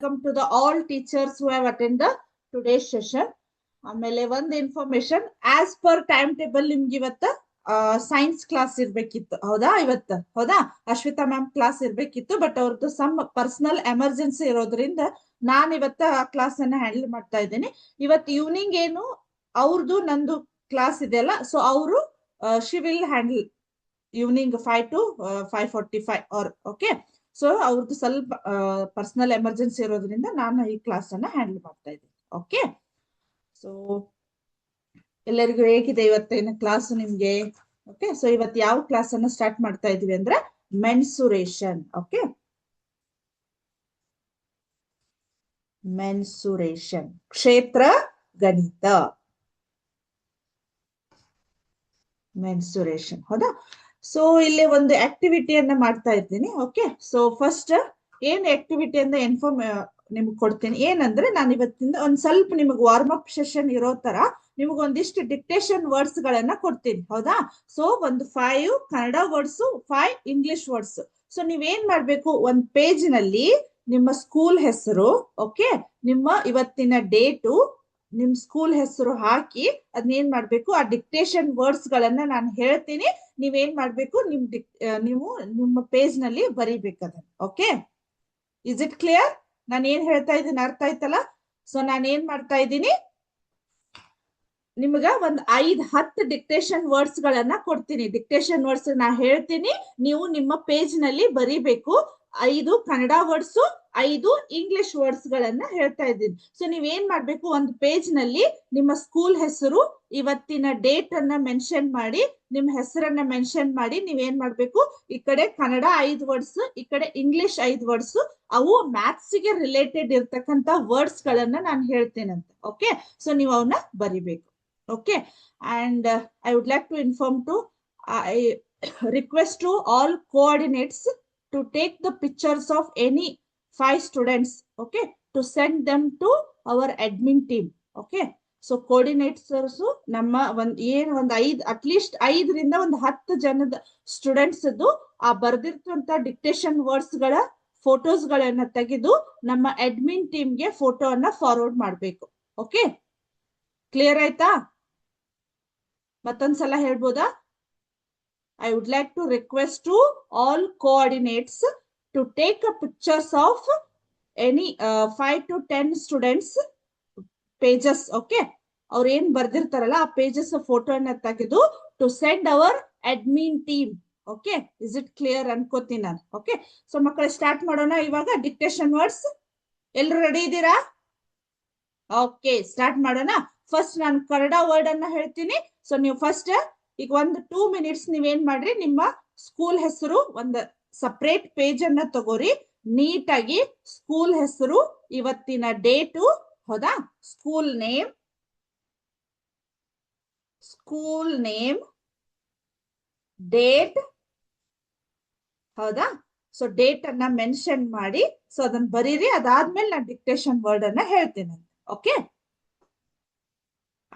Welcome to the all teachers who have attended today's session. ಆಮೇಲೆ ಒಂದು information as per time table ನಿಮ್ಗೆ ಇವತ್ತ science class ಇರ್ಬೇಕಿತ್ತು. ಹೌದಾ? ಹೌದಾ ಅಶ್ವಿತಾ ಮ್ಯಾಮ್ ಕ್ಲಾಸ್ ಇರ್ಬೇಕಿತ್ತು, ಬಟ್ ಅವ್ರದ್ದು ಸಮ್ ಪರ್ಸನಲ್ ಎಮರ್ಜೆನ್ಸಿ ಇರೋದ್ರಿಂದ ನಾನು ಇವತ್ತ ಆ ಕ್ಲಾಸ್ ಅನ್ನ ಹ್ಯಾಂಡಲ್ ಮಾಡ್ತಾ ಇದ್ದೀನಿ. ಇವತ್ತು ಈವ್ನಿಂಗ್ ಏನು ಅವ್ರದ್ದು ನಂದು ಕ್ಲಾಸ್ ಇದೆಯಲ್ಲ, ಸೊ ಅವರು she will handle evening 5 to 5:45 are okay. So ಅವ್ರದ್ದು ಸ್ವಲ್ಪ ಪರ್ಸನಲ್ ಎಮರ್ಜೆನ್ಸಿ ಇರೋದ್ರಿಂದ ನಾನು ಈ ಕ್ಲಾಸ್ ಅನ್ನ ಹ್ಯಾಂಡಲ್ ಮಾಡ್ತಾ ಇದ್ದೀನಿ. ಓಕೆ, ಸೊ ಎಲ್ಲರಿಗೂ ಹೇಗಿದೆ ಇವತ್ತಿನ ಕ್ಲಾಸ್ ನಿಮ್ಗೆ? ಓಕೆ, ಸೊ ಇವತ್ತು ಯಾವ ಕ್ಲಾಸ್ ಅನ್ನ ಸ್ಟಾರ್ಟ್ ಮಾಡ್ತಾ ಇದೀವಿ ಅಂದ್ರೆ ಮೆನ್ಸುರೇಷನ್. ಓಕೆ, ಮೆನ್ಸುರೇಷನ್, ಕ್ಷೇತ್ರ ಗಣಿತ, ಮೆನ್ಸುರೇಷನ್. ಹೌದಾ? ಸೊ ಇಲ್ಲಿ ಒಂದು ಆಕ್ಟಿವಿಟಿಯನ್ನ ಮಾಡ್ತಾ ಇದ್ದೀನಿ. ಓಕೆ, ಸೊ ಫಸ್ಟ್ ಏನ್ ಆಕ್ಟಿವಿಟಿ ಅಂತ ನಿಮ್ಗೆ ಕೊಡ್ತೀನಿ. ಏನಂದ್ರೆ ನಾನು ಇವತ್ತಿಂದ ಒಂದ್ ಸ್ವಲ್ಪ ನಿಮಗೆ ವಾರ್ಮ್ ಅಪ್ ಸೆಷನ್ ಇರೋ ತರ ನಿಮ್ಗೆ ಒಂದಿಷ್ಟು ಡಿಕ್ಟೇಷನ್ ವರ್ಡ್ಸ್ ಗಳನ್ನ ಕೊಡ್ತೀನಿ. ಹೌದಾ? ಸೊ ಒಂದು 5 Kannada words, 5 English words. So ನೀವೇನ್ ಮಾಡ್ಬೇಕು, ಒಂದ್ ಪೇಜ್ ನಲ್ಲಿ ನಿಮ್ಮ ಸ್ಕೂಲ್ ಹೆಸರು, ಓಕೆ, ನಿಮ್ಮ ಇವತ್ತಿನ ಡೇಟು, ನಿಮ್ ಸ್ಕೂಲ್ ಹೆಸರು ಹಾಕಿ ಅದನ್ನೇನ್ ಮಾಡ್ಬೇಕು, ಆ ಡಿಕ್ಟೇಷನ್ ವರ್ಡ್ಸ್ ಗಳನ್ನ ನಾನು ಹೇಳ್ತೀನಿ, ನೀವೇನ್ ಮಾಡ್ಬೇಕು, ನೀವು ನಿಮ್ಮ ಪೇಜ್ ನಲ್ಲಿ ಬರೀಬೇಕದನ್ನ. Okay, is it clear? ನಾನು ಏನ್ ಹೇಳ್ತಾ ಇದ್ದೀನಿ ಅರ್ಥ ಆಯ್ತಲ್ಲ? ಸೊ ನಾನು ಏನ್ ಮಾಡ್ತಾ ಇದ್ದೀನಿ, ನಿಮ್ಗ ಒಂದ್ 5-10 ಡಿಕ್ಟೇಷನ್ ವರ್ಡ್ಸ್ ಗಳನ್ನ ಕೊಡ್ತೀನಿ. ಡಿಕ್ಟೇಷನ್ ವರ್ಡ್ಸ್ ನಾ ಹೇಳ್ತೀನಿ, ನೀವು ನಿಮ್ಮ ಪೇಜ್ ನಲ್ಲಿ ಬರೀಬೇಕು. 5 ಕನ್ನಡ ವರ್ಡ್ಸ್, 5 ಇಂಗ್ಲಿಷ್ ವರ್ಡ್ಸ್ ಗಳನ್ನ ಹೇಳ್ತಾ ಇದ್ದೀನಿ. ಸೊ ನೀವೇನ್ ಮಾಡ್ಬೇಕು, ಒಂದು ಪೇಜ್ ನಲ್ಲಿ ನಿಮ್ಮ ಸ್ಕೂಲ್ ಹೆಸರು, ಇವತ್ತಿನ ಡೇಟ್ ಅನ್ನ ಮೆನ್ಷನ್ ಮಾಡಿ, ನಿಮ್ ಹೆಸರನ್ನ ಮೆನ್ಷನ್ ಮಾಡಿ, ನೀವೇನ್ ಮಾಡ್ಬೇಕು, ಈ ಕಡೆ ಕನ್ನಡ 5 ವರ್ಡ್ಸ್, ಈ ಕಡೆ ಇಂಗ್ಲಿಷ್ 5 ವರ್ಡ್ಸ್, ಅವು ಮ್ಯಾಥ್ಸ್ ಗೆ ರಿಲೇಟೆಡ್ ಇರ್ತಕ್ಕಂತ ವರ್ಡ್ಸ್ ಗಳನ್ನ ನಾನು ಹೇಳ್ತೇನಂತ. ಓಕೆ, ಸೊ ನೀವು ಅವನ್ನ ಬರಿಬೇಕು. Okay, and I would like to inform to I request to all coordinates to take the pictures of any 5 students, okay, to send them to our admin team. Okay, so coordinators ನಮ್ಮ ಒಂದ್ 5 at least 5ರಿಂದ ಒಂದು 10 ಜನದ students ಆ ಬರ್ದಿರ್ತಂತ dictation words ಗಳ photos ಗಳನ್ನ ತೆಗೆದು ನಮ್ಮ admin ಟೀಮ್ಗೆ ಫೋಟೋ ಅನ್ನ ಫಾರ್ವರ್ಡ್ ಮಾಡ್ಬೇಕು. ಓಕೆ, ಕ್ಲಿಯರ್ ಆಯ್ತಾ? ಮತ್ತೊಂದ್ಸಲ ಹೇಳ್ಬೋದಾ? I would like to request to all coordinates to take a pictures of any 5 to 10 students pages. Okay, ಅವ್ರು ಏನ್ ಬರ್ದಿರ್ತಾರಲ್ಲ ಆ ಪೇಜಸ್ ಫೋಟೋ ಅನ್ನ ತೆಗೆದು to send our admin team. Okay, is it clear ಅನ್ಕೋತೀನಿ ನಾನು. Okay, so ಮಕ್ಕಳು start ಮಾಡೋಣ ಇವಾಗ ಡಿಕ್ಟೇಷನ್ ವರ್ಡ್ಸ್. ಎಲ್ರು ರೆಡಿ ಇದ್ದೀರಾ? ಓಕೆ, ಸ್ಟಾರ್ಟ್ ಮಾಡೋಣ. ಫಸ್ಟ್ ನಾನು ಕನ್ನಡ ವರ್ಡ್ ಅನ್ನ ಹೇಳ್ತೀನಿ. ಸೊ ನೀವು ಫಸ್ಟ್ ಈಗ ಒಂದು 2 ಮಿನಿಟ್ಸ್ ನೀವೇನ್ ಮಾಡ್ರಿ, ನಿಮ್ಮ ಸ್ಕೂಲ್ ಹೆಸರು ಒಂದು ಸಪರೇಟ್ ಪೇಜ್ ಅನ್ನ ತಗೋರಿ, ನೀಟಾಗಿ ಸ್ಕೂಲ್ ಹೆಸರು, ಇವತ್ತಿನ ಡೇಟು, ಹೌದಾ, ಸ್ಕೂಲ್ ನೇಮ್, ಡೇಟ್, ಹೌದಾ, ಸೊ ಡೇಟ್ ಅನ್ನ ಮೆನ್ಷನ್ ಮಾಡಿ, ಸೊ ಅದನ್ನ ಬರೀರಿ. ಅದಾದ್ಮೇಲೆ ನಾನು ಡಿಕ್ಟೇಷನ್ ವರ್ಡ್ ಅನ್ನ ಹೇಳ್ತೇನೆ. ಓಕೆ,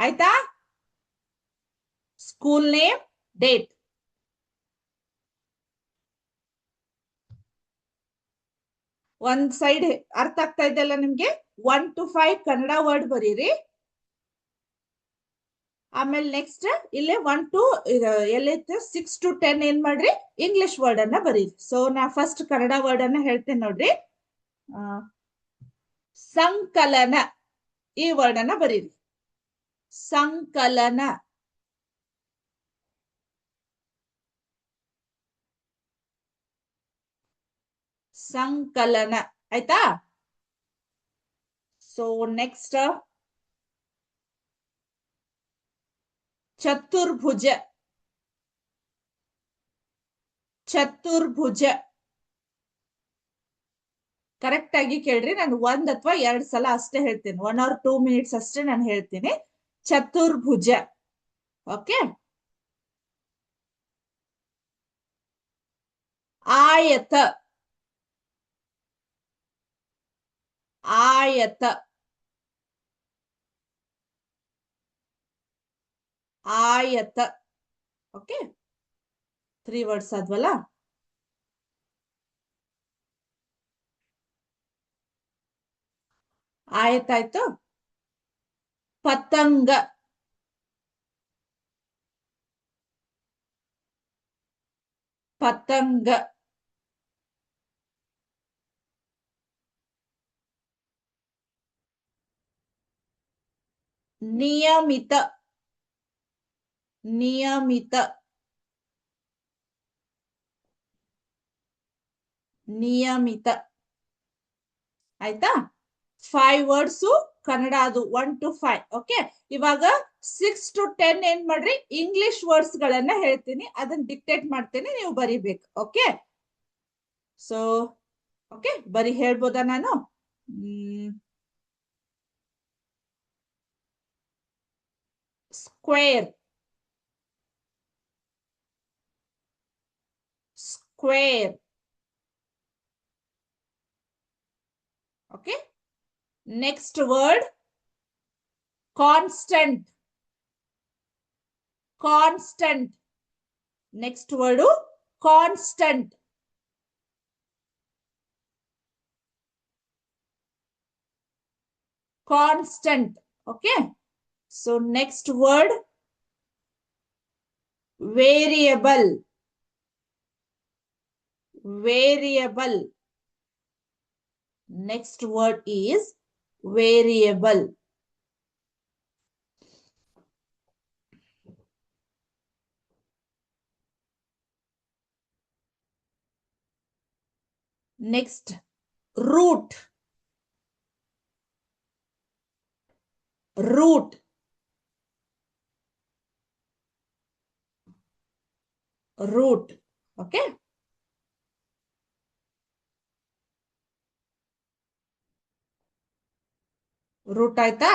ಆಯ್ತಾ? School name, date. ಒಂದ್ ಸೈಡ್ ಅರ್ಥ ಆಗ್ತಾ ಇದೆಯಲ್ಲ ನಿಮ್ಗೆ? 1 to 5 ಕನ್ನಡ ವರ್ಡ್ ಬರೀರಿ. ಆಮೇಲೆ ನೆಕ್ಸ್ಟ್ ಇಲ್ಲೇ 1 to ಎಲ್ಲೈತೆ 6 to 10 ಏನ್ ಮಾಡ್ರಿ, ಇಂಗ್ಲಿಷ್ ವರ್ಡ್ ಅನ್ನ ಬರೀರಿ. ಸೊ ನಾ ಫಸ್ಟ್ ಕನ್ನಡ ವರ್ಡ್ ಅನ್ನ ಹೇಳ್ತೇನೆ ನೋಡ್ರಿ. ಸಂಕಲನ, ಈ ವರ್ಡ್ ಅನ್ನ ಬರೀರಿ. ಸಂಕಲನ. ಸಂಕಲನ ಆಯ್ತಾ? ಸೊ ನೆಕ್ಸ್ಟ್ ಚತುರ್ಭುಜ. ಚತುರ್ಭುಜ ಕರೆಕ್ಟ್ ಆಗಿ ಕೇಳ್ರಿ, ನಾನು 1 ಅಥವಾ 2 ಸಲ ಅಷ್ಟೇ ಹೇಳ್ತೇನೆ, 1 or 2 ಮಿನಿಟ್ಸ್ ಅಷ್ಟೇ ನಾನು ಹೇಳ್ತೀನಿ. ಚತುರ್ಭುಜ. ಓಕೆ, ಆಯತ. ಆಯತ. ಆಯತ. ಓಕೆ, 3 ವರ್ಡ್ಸ್ ಆದ್ವಲ್ಲ. ಆಯ್ತಾಯ್ತು. ಪತಂಗ. ಪತಂಗ. ನಿಯಮಿತ. ನಿಯಮಿತ. ನಿಯಮಿತ. ಆಯ್ತಾ? 5 ವರ್ಡ್ಸ್ ಕನ್ನಡ, ಅದು 1 to 5. ಓಕೆ, ಇವಾಗ 6 to 10 ಏನ್ ಮಾಡ್ರಿ, ಇಂಗ್ಲಿಷ್ ವರ್ಡ್ಸ್ ಗಳನ್ನ ಹೇಳ್ತೀನಿ, ಅದನ್ನ ಡಿಕ್ಟೇಟ್ ಮಾಡ್ತೀನಿ, ನೀವು ಬರಿಬೇಕು. ಓಕೆ, ಸೊ ಓಕೆ, ಬರಿ ಹೇಳ್ಬೋದಾ ನಾನು? Square. Square. Okay, next word constant. Constant. Next word constant. Constant. Okay, so next word variable. Variable. Next word is variable. Next, root. Root. Root. Okay. Root ಆಯ್ತಾ?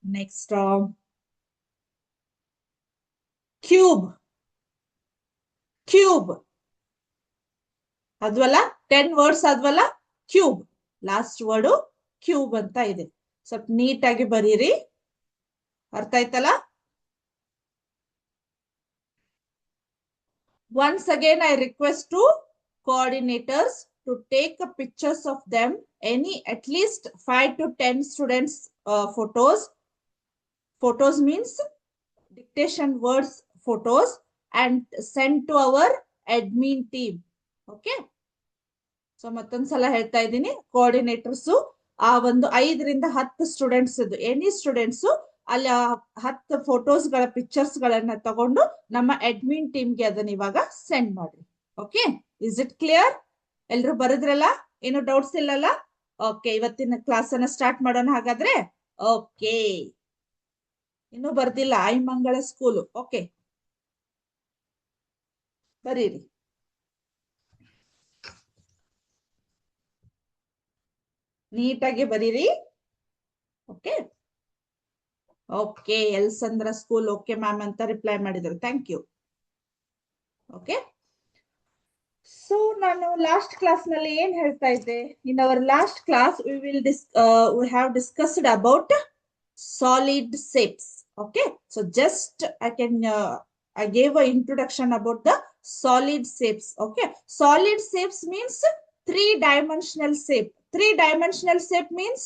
Next, cube. Cube. ಅದ್ವಲ್ಲ, 10 words ಅದ್ವಲ್ಲ, cube. Last word cube ಅಂತ ಇದೆ. ಸ್ವಲ್ಪ ನೀಟಾಗಿ ಬರೀರಿ. ಅರ್ಥ ಆಯ್ತಲ್ಲ? Once again, I request to coordinators to take a pictures of them, any at least 5 to 10 students photos. Photos means dictation words photos, and send to our admin team. Okay, so ಮತ್ತೊಂದ್ಸಲ ಹೇಳ್ತಾ ಇದ್ದೀನಿ, coordinators ಆ ಒಂದು 5 ರಿಂದ 10 students ಇದು, any students ಅಲ್ಲಿ 10 photos ಗಳ pictures ಗಳನ್ನ ತಗೊಂಡು ನಮ್ಮ ಅಡ್ಮಿನ್ ಟೀಮ್ಗೆ ಅದನ್ನ ಇವಾಗ ಸೆಂಡ್ ಮಾಡ್ರಿ. Okay, is it clear? ಎಲ್ರು ಬರೆದ್ರಲ್ಲ? ಏನು ಡೌಟ್ಸ್ ಇಲ್ಲಲ್ಲ? ಓಕೆ, ಇವತ್ತಿನ ಕ್ಲಾಸ್ ಅನ್ನ ಸ್ಟಾರ್ಟ್ ಮಾಡೋಣ ಹಾಗಾದ್ರೆ. ಓಕೆ, ಇನ್ನು ಬರ್ದಿಲ್ಲ ಐಮಂಗಳ ಸ್ಕೂಲು. ಓಕೆ, ಬರೀರಿ. ನೀಟಾಗಿ ಬರೀರಿ. ಓಕೆ. ಓಕೆ, ಎಲ್ಸಂದ್ರ ಸ್ಕೂಲ್ ಓಕೆ ಮ್ಯಾಮ್ ಅಂತ ರಿಪ್ಲೈ ಮಾಡಿದ್ರು. Thank you. ಓಕೆ, ಸೊ ನಾನು ಲಾಸ್ಟ್ ಕ್ಲಾಸ್ ನಲ್ಲಿ ಏನ್ ಹೇಳ್ತಾ ಇದ್ದೆ? In our last class we have discussed about solid shapes. Okay, so just I gave an introduction about the solid shapes. Okay, solid shapes means 3-dimensional shape. 3-dimensional shape means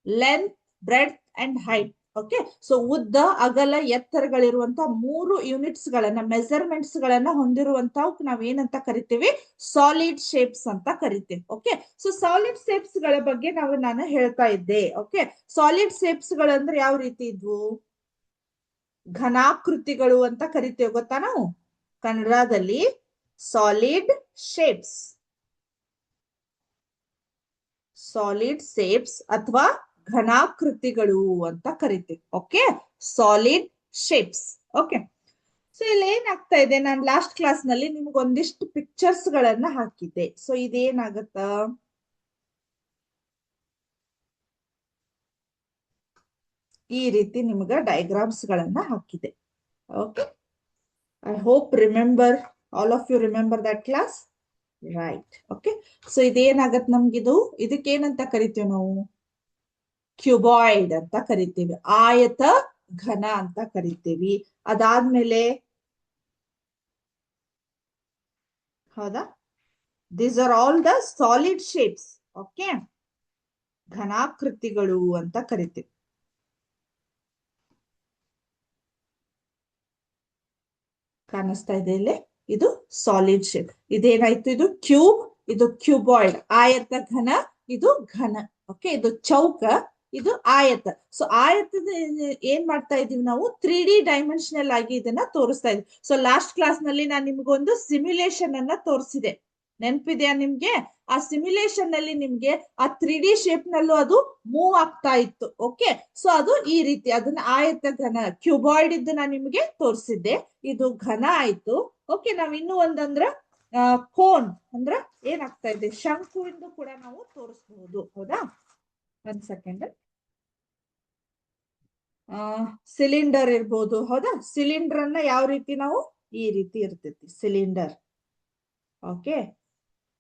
length, breadth and height. Okay, so ಉದ್ದ, ಅಗಲ, ಎತ್ತರಗಳಿರುವಂತಹ 3 units ಗಳನ್ನ, measurements ಗಳನ್ನ ಹೊಂದಿರುವಂತಹ ನಾವೇನಂತ ಕರಿತೀವಿ? Solid shapes ಅಂತ ಕರಿತೀವಿ. Okay, so solid shapes ಗಳ ಬಗ್ಗೆ ನಾನು ಹೇಳ್ತಾ ಇದ್ದೆ. ಓಕೆ, ಸಾಲಿಡ್ ಶೇಪ್ಸ್ ಗಳಂದ್ರೆ ಯಾವ ರೀತಿ ಇದ್ವು? ಘನಾಕೃತಿಗಳು ಅಂತ ಕರಿತೇವೆ, ಗೊತ್ತಾ ನಾವು ಕನ್ನಡದಲ್ಲಿ? Solid shapes. ಸಾಲಿಡ್ ಶೇಪ್ಸ್ ಅಥವಾ ಘನಾಕೃತಿಗಳು ಅಂತ ಕರಿತೀವಿ. Okay, solid shapes. Okay, so ಇಲ್ಲಿ ಏನಾಗ್ತಾ ಇದೆ, ನಾನು ಲಾಸ್ಟ್ ಕ್ಲಾಸ್ ನಲ್ಲಿ ನಿಮ್ಗೆ ಒಂದಿಷ್ಟು ಪಿಕ್ಚರ್ಸ್ ಗಳನ್ನ ಹಾಕಿದ್ದೆ. ಸೊ ಇದೇನಾಗತ್ತ, ಈ ರೀತಿ ನಿಮ್ಗ ಡಯಾಗ್ರಾಮ್ಸ್ ಗಳನ್ನ ಹಾಕಿದೆ. Okay, I hope remember, all of you remember that class, right? Okay, so ಇದೇನಾಗತ್ ನಮ್ಗಿದು, ಇದಕ್ಕೇನಂತ ಕರಿತೀವಿ ನಾವು? ಕ್ಯೂಬಾಯ್ಡ್ ಅಂತ ಕರಿತೀವಿ, ಆಯತ ಘನ ಅಂತ ಕರಿತೀವಿ. ಅದಾದ್ಮೇಲೆ ಹೌದಾ, these are all the solid shapes. Okay, ಘನಾಕೃತಿಗಳು ಅಂತ ಕರಿತೀವಿ. ಕಾಣಿಸ್ತಾ ಇದೆ ಇಲ್ಲಿ, ಇದು ಸಾಲಿಡ್ ಶೇಪ್. ಇದೇನಾಯ್ತು, ಇದು ಕ್ಯೂಬ್, ಇದು ಕ್ಯೂಬಾಯ್ಡ್ ಆಯತ ಘನ, ಇದು ಘನ. ಓಕೆ, ಇದು ಚೌಕ, ಇದು ಆಯತ. ಸೊ ಆಯತದ ಏನ್ ಮಾಡ್ತಾ ಇದೀವಿ ನಾವು, 3D ಡೈಮೆನ್ಷನಲ್ ಆಗಿ ಇದನ್ನ ತೋರಿಸ್ತಾ ಇದೀವಿ. ಸೊ ಲಾಸ್ಟ್ ಕ್ಲಾಸ್ ನಲ್ಲಿ ನಾನು ನಿಮ್ಗೊಂದು ಸಿಮ್ಯುಲೇಷನ್ ಅನ್ನ ತೋರಿಸಿದೆ, ನೆನಪಿದೆಯಾ ನಿಮ್ಗೆ? ಆ ಸಿಮ್ಯುಲೇಷನ್ ನಲ್ಲಿ ನಿಮ್ಗೆ ಆ 3D ಶೇಪ್ ನಲ್ಲೂ ಅದು ಮೂವ್ ಆಗ್ತಾ ಇತ್ತು. ಓಕೆ, ಸೊ ಅದು ಈ ರೀತಿ, ಅದನ್ನ ಆಯತ ಘನ ಕ್ಯೂಬಾಯ್ಡ್ ಇದ್ದು ನಾನು ನಿಮ್ಗೆ ತೋರಿಸಿದ್ದೆ. ಇದು ಘನ ಆಯ್ತು. ಓಕೆ, ನಾವ್ ಇನ್ನು ಒಂದಂದ್ರ ಕೋನ್ ಅಂದ್ರ ಏನಾಗ್ತಾ ಇದೆ, ಶಂಕು ಎಂದು ಕೂಡ ನಾವು ತೋರಿಸಬಹುದು. ಹೌದಾ? ಒಂದ್ ಸೆಕೆಂಡ್. ಸಿಲಿಂಡರ್ ಇರ್ಬೋದು. ಹೌದಾ? ಸಿಲಿಂಡರ್ ಅನ್ನ ಯಾವ ರೀತಿ ನಾವು, ಈ ರೀತಿ ಇರ್ತೈತಿ ಸಿಲಿಂಡರ್. ಓಕೆ,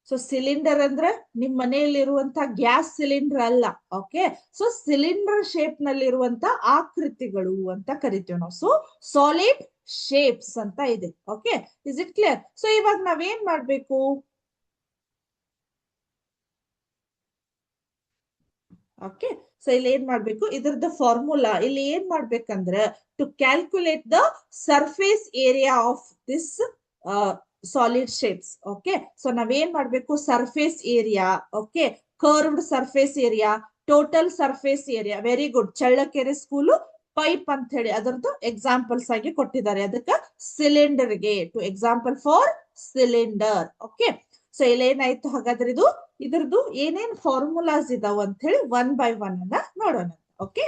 ಸೊ ಸಿಲಿಂಡರ್ ಅಂದ್ರೆ ನಿಮ್ ಮನೆಯಲ್ಲಿರುವಂತ ಗ್ಯಾಸ್ ಸಿಲಿಂಡರ್ ಅಲ್ಲ. ಓಕೆ, ಸೊ ಸಿಲಿಂಡರ್ ಶೇಪ್ ನಲ್ಲಿರುವಂತ ಆಕೃತಿಗಳು ಅಂತ ಕರಿತೀವಿ ನಾವು. ಸೊ ಸಾಲಿಡ್ ಶೇಪ್ಸ್ ಅಂತ ಇದೆ. Okay, is it clear? So ಇವಾಗ ನಾವೇನ್ ಮಾಡ್ಬೇಕು, ಓಕೆ, ಸೊ ಇಲ್ಲಿ ಏನ್ ಮಾಡ್ಬೇಕು, ಇದ್ರದ್ದು ಫಾರ್ಮುಲಾ ಇಲ್ಲಿ ಏನ್ ಮಾಡ್ಬೇಕಂದ್ರೆ, to calculate the surface area of this solid shapes. Okay, so ನಾವೇನ್ ಮಾಡ್ಬೇಕು, surface area, okay, curved surface area, total surface area. Very good. Challakere school pipe ಅಂತ ಹೇಳಿ ಅದರದ್ದು ಎಕ್ಸಾಂಪಲ್ಸ್ ಆಗಿ ಕೊಟ್ಟಿದ್ದಾರೆ. ಅದಕ್ಕೆ ಸಿಲಿಂಡರ್ಗೆ, to example for cylinder. Okay, so ಇಲ್ಲಿ ಏನಾಯ್ತು ಹಾಗಾದ್ರೆ, ಇದ್ರದ್ದು ಏನೇನ್ ಫಾರ್ಮುಲಾಸ್ ಇದಾವ ಅಂತ ಹೇಳಿ ಒನ್ ಬೈ ಒನ್ ಅನ್ನ ನೋಡೋಣ. ಓಕೆ,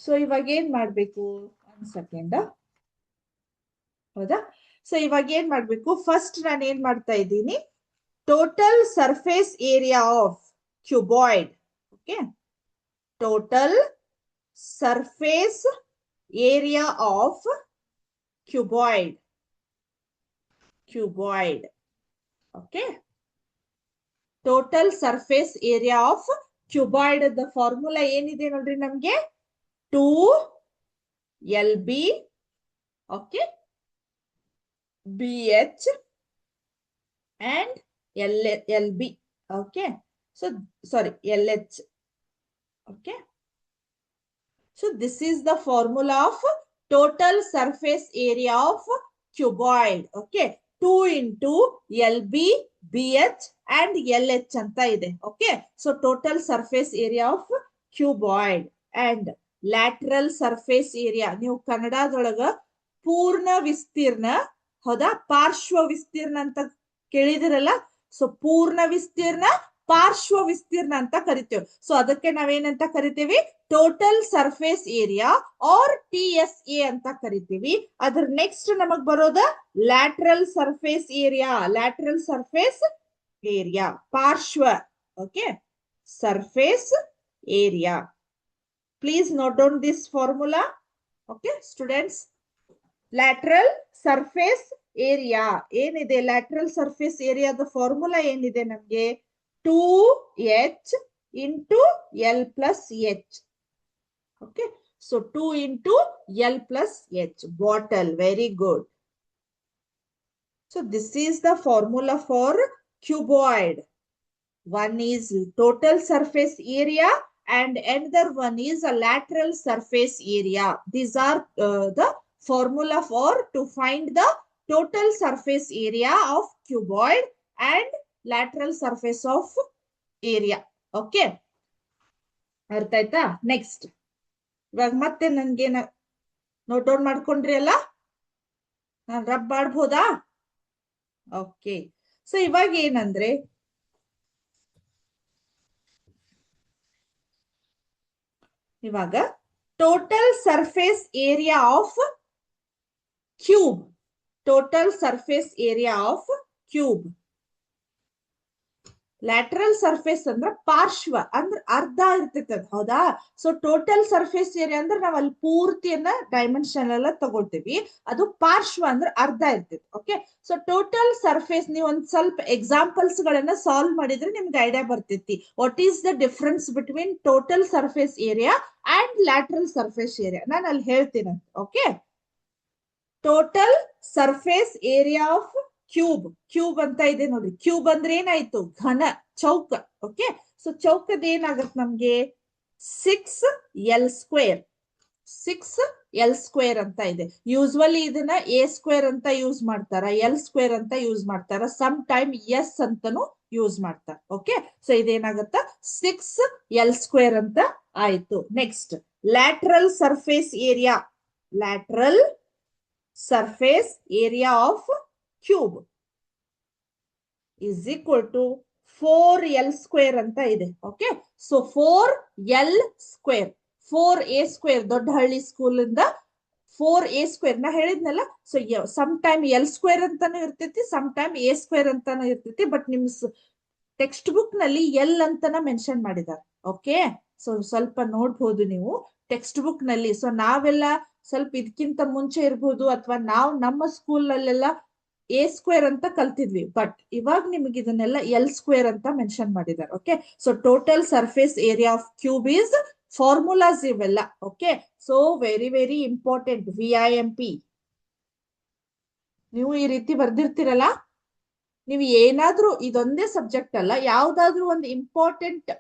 ಸೊ ಇವಾಗ ಏನ್ ಮಾಡ್ಬೇಕು, ಒಂದ್ ಸೆಕೆಂಡ್. ಹೌದಾ? ಸೊ ಇವಾಗ ಏನ್ ಮಾಡ್ಬೇಕು, ಫಸ್ಟ್ ನಾನು ಏನ್ ಮಾಡ್ತಾ ಇದ್ದೀನಿ, total surface area of cuboid. Okay, total surface area of cuboid. Okay, total surface area of cuboid. The formula ಏನಿದೆ ನೋಡ್ರಿ ನಮ್ಗೆ, 2LB, okay, BH and LB. Okay, so sorry, LH. Okay, so this is the formula of total surface area of cuboid. Okay, 2 into LB, BH and LH ಅಂತ ಇದೆ. Okay, so total surface area of cuboid and lateral surface area. ನೀವು ಕನ್ನಡದೊಳಗ ಪೂರ್ಣ ವಿಸ್ತೀರ್ಣ, ಹೌದಾ, ಪಾರ್ಶ್ವ ವಿಸ್ತೀರ್ಣ ಅಂತ ಕೇಳಿದಿರಲ್ಲ. So ಪೂರ್ಣ ವಿಸ್ತೀರ್ಣ, ಪಾರ್ಶ್ವ ವಿಸ್ತೀರ್ಣ ಅಂತ ಕರಿತೇವೆ. ಸೊ ಅದಕ್ಕೆ ನಾವೇನಂತ ಕರಿತೀವಿ, total surface area or TSA ಅಂತ ಕರಿತೀವಿ. ಅದ್ರ ನೆಕ್ಸ್ಟ್ ನಮಗ್ ಬರೋದ lateral surface area. Lateral surface area, ಪಾರ್ಶ್ವ. Okay, surface area. Please note down this formula. Okay students, lateral surface area ಏನಿದೆ, ಲ್ಯಾಟ್ರಲ್ ಸರ್ಫೇಸ್ ಏರಿಯಾದ ಫಾರ್ಮುಲಾ ಏನಿದೆ ನಮ್ಗೆ, 2H into L plus H. Okay, so 2 into L plus H, bottle. Very good. So this is the formula for cuboid. One is total surface area and another one is a lateral surface area. These are the formula for to find the total surface area of cuboid and lateral surface of area. Okay, ಅರ್ಥ ಆಯ್ತಾ? Next ಇವಾಗ ಮತ್ತೆ ನನ್ಗೆ note down ಮಾಡ್ಕೊಂಡ್ರಿ ಅಲ್ಲ, ನಾನು rub ಮಾಡ್ಬೋದಾ? Okay, so ಇವಾಗ ಏನಂದ್ರೆ, ಇವಾಗ total surface area of cube, total surface area of cube. Lateral surface ಅಂದ್ರೆ ಪಾರ್ಶ್ವ, ಅಂದ್ರೆ ಅರ್ಧ ಇರ್ತೈತೆ, ಹೌದಾ? ಸೊ ಟೋಟಲ್ ಸರ್ಫೇಸ್ ಏರಿಯಾ ಅಂದ್ರೆ ನಾವ್ ಅಲ್ಲಿ ಪೂರ್ತಿಯನ್ನ ಡೈಮೆನ್ಷನ್ ಎಲ್ಲ ತಗೊಳ್ತೀವಿ. ಅದು ಪಾರ್ಶ್ವ ಅಂದ್ರೆ ಅರ್ಧ ಇರ್ತೈತೆ. ಓಕೆ, ಸೊ ಟೋಟಲ್ ಸರ್ಫೇಸ್, ನೀವು ಒಂದ್ ಸ್ವಲ್ಪ ಎಕ್ಸಾಂಪಲ್ಸ್ ಗಳನ್ನ ಸಾಲ್ವ್ ಮಾಡಿದ್ರೆ ನಿಮ್ಗೆ ಐಡಿಯಾ ಬರ್ತೈತಿ. What is the difference between total surface area and lateral surface area, ನಾನು ಅಲ್ಲಿ ಹೇಳ್ತೀನಿ. Okay, total surface area of cube. Cube ಅಂತ ಇದೆ ನೋಡ್ರಿ. ಕ್ಯೂಬ್ ಅಂದ್ರೆ ಏನಾಯ್ತು? ಘನ, ಚೌಕ. ಓಕೆ, ಸೊ ಚೌಕದ ಏನಾಗತ್ ನಮ್ಗೆ? 6L². 6L² ಅಂತ ಇದೆ. ಯೂಸ್ವಲಿ ಇದನ್ನ A² ಅಂತ ಯೂಸ್ ಮಾಡ್ತಾರ, L² ಅಂತ ಯೂಸ್ ಮಾಡ್ತಾರ, ಸಮ್ ಟೈಮ್ ಎಸ್ ಅಂತಾನು ಯೂಸ್ ಮಾಡ್ತಾರ. ಓಕೆ, ಸೊ ಇದೇನಾಗತ್ತ? 6L² ಅಂತ ಆಯ್ತು. Next, lateral surface area. Lateral surface area of cube is equal to 4L² ಅಂತ ಇದೆ. Okay, so 4L², 4A², Doddahalli school ಇಂದ 4A² ನಾ ಹೇಳಿದ್ನಲ್ಲ. ಸೊ ಸಮ್ ಟೈಮ್ L² ಅಂತಾನು ಇರ್ತೈತಿ, ಸಮ್ ಟೈಮ್ A² ಅಂತಾನು ಇರ್ತೈತಿ. ಬಟ್ ನಿಮ್ ಟೆಕ್ಸ್ಟ್ ಬುಕ್ ನಲ್ಲಿ ಎಲ್ ಅಂತಾನ ಮೆನ್ಷನ್ ಮಾಡಿದ್ದಾರೆ. ಓಕೆ, ಸೊ ಸ್ವಲ್ಪ ನೋಡ್ಬೋದು ನೀವು ಟೆಕ್ಸ್ಟ್ ಬುಕ್ ನಲ್ಲಿ. ಸೊ ನಾವೆಲ್ಲ ಸ್ವಲ್ಪ ಇದಕ್ಕಿಂತ ಮುಂಚೆ ಇರ್ಬೋದು, ಅಥವಾ ನಾವು ನಮ್ಮ ಸ್ಕೂಲ್ ಅಲ್ಲೆಲ್ಲ A² ಅಂತ ಕಲ್ತಿದ್ವಿ. ಬಟ್ ಇವಾಗ ನಿಮಗೆ ಇದನ್ನೆಲ್ಲ L² ಅಂತ ಮೆನ್ಷನ್ ಮಾಡಿದ್ದಾರೆ. Okay, so total surface area of cube is formulas ಇವೆಲ್ಲ. Okay, so very very important. VIMP ನೀವು ಈ ರೀತಿ ಬರ್ದಿರ್ತೀರಲ್ಲ, ನೀವು ಏನಾದ್ರೂ, ಇದೊಂದೇ ಸಬ್ಜೆಕ್ಟ್ ಅಲ್ಲ, ಯಾವ್ದಾದ್ರು ಒಂದು ಇಂಪಾರ್ಟೆಂಟ್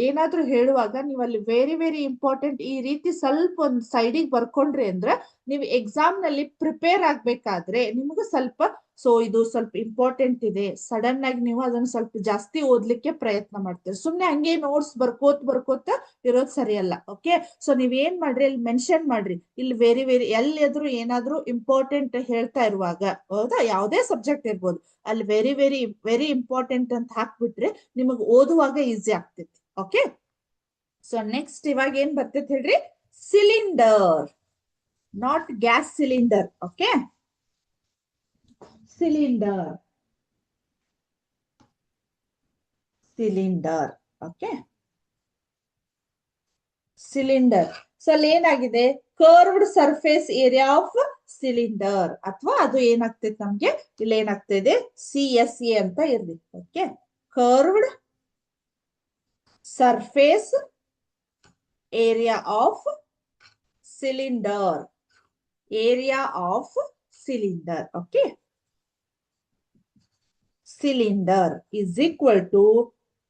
ಏನಾದ್ರೂ ಹೇಳುವಾಗ ನೀವು ಅಲ್ಲಿ ವೆರಿ ವೆರಿ ಇಂಪಾರ್ಟೆಂಟ್ ಈ ರೀತಿ ಸ್ವಲ್ಪ ಒಂದು ಸೈಡಿಗೆ ಬರ್ಕೊಂಡ್ರಿ ಅಂದ್ರೆ ನೀವು ಎಕ್ಸಾಮ್ ನಲ್ಲಿ ಪ್ರಿಪೇರ್ ಆಗ್ಬೇಕಾದ್ರೆ ನಿಮ್ಗೆ ಸ್ವಲ್ಪ, ಸೊ ಇದು ಸ್ವಲ್ಪ ಇಂಪಾರ್ಟೆಂಟ್ ಇದೆ, ಸಡನ್ ಆಗಿ ನೀವು ಅದನ್ನ ಸ್ವಲ್ಪ ಜಾಸ್ತಿ ಓದ್ಲಿಕ್ಕೆ ಪ್ರಯತ್ನ ಮಾಡ್ತೀರಿ. ಸುಮ್ನೆ ಹಂಗೆ ನೋಟ್ಸ್ ಬರ್ಕೋತ ಇರೋದು ಸರಿಯಲ್ಲ. ಓಕೆ, ಸೊ ನೀವ್ ಏನ್ ಮಾಡ್ರಿ, ಅಲ್ಲಿ ಮೆನ್ಷನ್ ಮಾಡ್ರಿ, ಇಲ್ಲಿ ವೆರಿ ವೆರಿ ಎಲ್ಲಿದ್ರು ಏನಾದ್ರೂ ಇಂಪಾರ್ಟೆಂಟ್ ಹೇಳ್ತಾ ಇರುವಾಗ, ಹೌದಾ, ಯಾವುದೇ ಸಬ್ಜೆಕ್ಟ್ ಇರ್ಬೋದು, ಅಲ್ಲಿ ವೆರಿ ವೆರಿ ವೆರಿ ಇಂಪಾರ್ಟೆಂಟ್ ಅಂತ ಹಾಕ್ಬಿಟ್ರೆ ನಿಮಗ್ ಓದುವಾಗ ಈಸಿ ಆಗ್ತೈತಿ. ಓಕೆ, ಸೊ ನೆಕ್ಸ್ಟ್ ಇವಾಗ ಏನ್ ಬರ್ತೈತಿ ಹೇಳ್ರಿ? Cylinder, not gas cylinder. Okay, cylinder, cylinder. Okay, cylinder. So ಅಲ್ಲಿ ಏನಾಗಿದೆ? Curved surface area of cylinder, ಅಥವಾ ಅದು ಏನಾಗ್ತೈತೆ ನಮ್ಗೆ ಇಲ್ಲಿ ಏನಾಗ್ತಿದೆ? CSA ಅಂತ ಇರ್ಲಿ. Okay, curved surface area of cylinder, area of cylinder. Okay, cylinder is equal to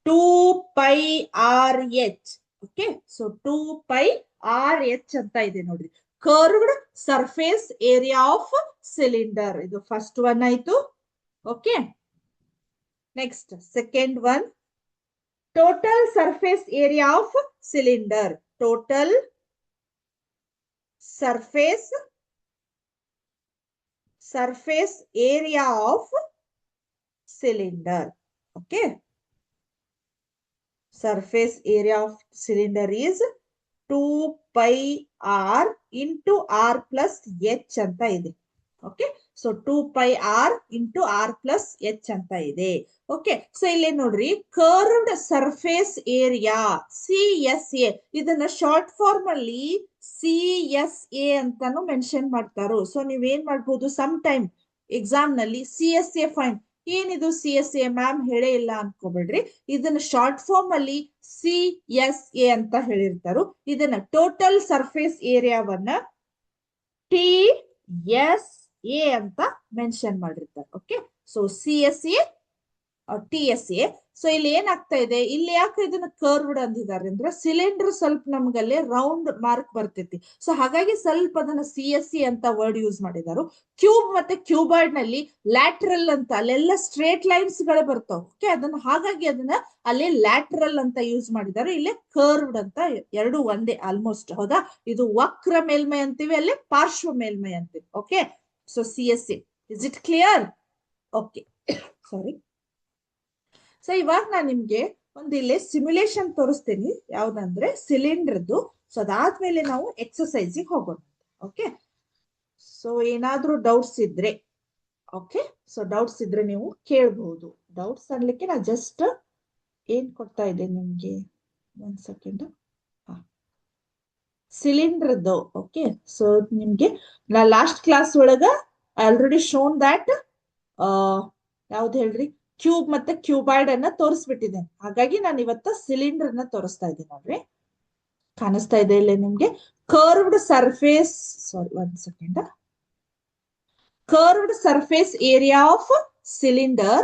2πRH. Okay, so 2πRH ಅಂತ ಇದೆ ನೋಡ್ರಿ. Curved surface area of cylinder, ಇದು ಫಸ್ಟ್ ಒನ್ ಆಯ್ತು. Okay, next second one, total surface area of cylinder. Total surface area of cylinder. Okay, surface area of cylinder is 2πr into r plus h ಅಂತ ಇದೆ. Okay, so 2πr into r plus h ಅಂತ ಇದೆ. Okay, so ಇಲ್ಲಿ ನೋಡ್ರಿ, curved surface area CSA, ಇದನ್ನ short form ಅಲ್ಲಿ CSA ಅಂತಾನು mention ಮಾಡ್ತಾರೋ. ಸೊ ನೀವೇನ್ ಮಾಡ್ಬೋದು, ಸಮ್ ಟೈಮ್ ಎಕ್ಸಾಮ್ ನಲ್ಲಿ CSA ಫೈಂಡ್, ಏನಿದು CSA ಮ್ಯಾಮ್ ಹೇಳೇ ಇಲ್ಲ ಅನ್ಕೋಬೇಡ್ರಿ, ಇದನ್ನ ಶಾರ್ಟ್ ಫಾರ್ಮ್ ಅಲ್ಲಿ CSA ಅಂತ ಹೇಳಿರ್ತಾರೋ. ಇದನ್ನ ಟೋಟಲ್ ಸರ್ಫೇಸ್ ಏರಿಯಾವನ್ನ TSA ಅಂತ ಮೆನ್ಷನ್ ಮಾಡಿರ್ತಾರೆ. Okay, so CSA TSA. So ಇಲ್ಲಿ ಏನಾಗ್ತಾ ಇದೆ, ಇಲ್ಲಿ ಯಾಕೆ ಇದನ್ನ ಕರ್ವ್ಡ್ ಅಂದಿದ್ದಾರೆ ಅಂದ್ರೆ ಸಿಲಿಂಡರ್ ಸ್ವಲ್ಪ ನಮ್ಗಲ್ಲಿ ರೌಂಡ್ ಮಾರ್ಕ್ ಬರ್ತೈತಿ. ಸೊ ಹಾಗಾಗಿ ಸ್ವಲ್ಪ ಅದನ್ನ CSA ಅಂತ ವರ್ಡ್ ಯೂಸ್ ಮಾಡಿದಾರು. ಕ್ಯೂಬ್ ಮತ್ತೆ ಕ್ಯೂಬಾಯ್ಡ್ ನಲ್ಲಿ ಲ್ಯಾಟ್ರಲ್ ಅಂತ, ಅಲ್ಲೆಲ್ಲ ಸ್ಟ್ರೇಟ್ ಲೈನ್ಸ್ ಗಳು ಬರ್ತಾವ. ಓಕೆ, ಅದನ್ನ ಹಾಗಾಗಿ ಅದನ್ನ ಅಲ್ಲಿ ಲ್ಯಾಟ್ರಲ್ ಅಂತ ಯೂಸ್ ಮಾಡಿದ್ದಾರೆ, ಇಲ್ಲಿ ಕರ್ವ್ಡ್ ಅಂತ. ಎರಡು ಒಂದೇ ಆಲ್ಮೋಸ್ಟ್, ಹೌದಾ? ಇದು ವಕ್ರ ಮೇಲ್ಮೈ ಅಂತೀವಿ, ಅಲ್ಲಿ ಪಾರ್ಶ್ವ ಮೇಲ್ಮೈ ಅಂತೀವಿ. Okay, so CSA, is it clear? Okay, sorry. So ಇವಾಗ ನಾನು ನಿಮ್ಗೆ ಒಂದು ಇಲ್ಲಿ ಸಿಮ್ಯುಲೇಷನ್ ತೋರಿಸ್ತೀನಿ, ಯಾವ್ದಂದ್ರೆ ಸಿಲಿಂಡರ್ದು. ಸೊ ಅದಾದ್ಮೇಲೆ ನಾವು ಎಕ್ಸಸೈಸಿಗೆ ಹೋಗೋಣ. ಓಕೆ, ಸೊ ಏನಾದ್ರೂ ಡೌಟ್ಸ್ ಇದ್ರೆ, ಓಕೆ, ಸೊ ಡೌಟ್ಸ್ ಇದ್ರೆ ನೀವು ಕೇಳಬಹುದು. ಡೌಟ್ಸ್ ಅನ್ಲಿಕ್ಕೆ ನಾ ಜಸ್ಟ್ ಏನ್ ಕೊಡ್ತಾ ಇದ್ದೇನೆ ನಿಮ್ಗೆ, ಒಂದ್ ಸೆಕೆಂಡ್. ಸಿಲಿಂಡರ್ದು. ಓಕೆ, ಸೊ ನಿಮ್ಗೆ ನಾ ಲಾಸ್ಟ್ ಕ್ಲಾಸ್ ಒಳಗ ಆಲ್ರೆಡಿ ಶೋನ್ ದ್ಯಾಟ್ ಯಾವ್ದು ಹೇಳ್ರಿ, ಕ್ಯೂಬ್ ಮತ್ತೆ ಕ್ಯೂಬಾಯ್ಡ್ ಅನ್ನ ತೋರಿಸ್ಬಿಟ್ಟಿದ್ದೇನೆ. ಹಾಗಾಗಿ ನಾನು ಇವತ್ತು ಸಿಲಿಂಡರ್ ನ ತೋರಿಸ್ತಾ ಇದ್ದೀನಿ. ನೋಡ್ರಿ, ಕಾಣಿಸ್ತಾ ಇದೆ ಇಲ್ಲ ನಿಮ್ಗೆ? ಕರ್ವ್ಡ್ ಸರ್ಫೇಸ್, ಸಾರಿ ಒಂದ್ second, curved surface area of cylinder.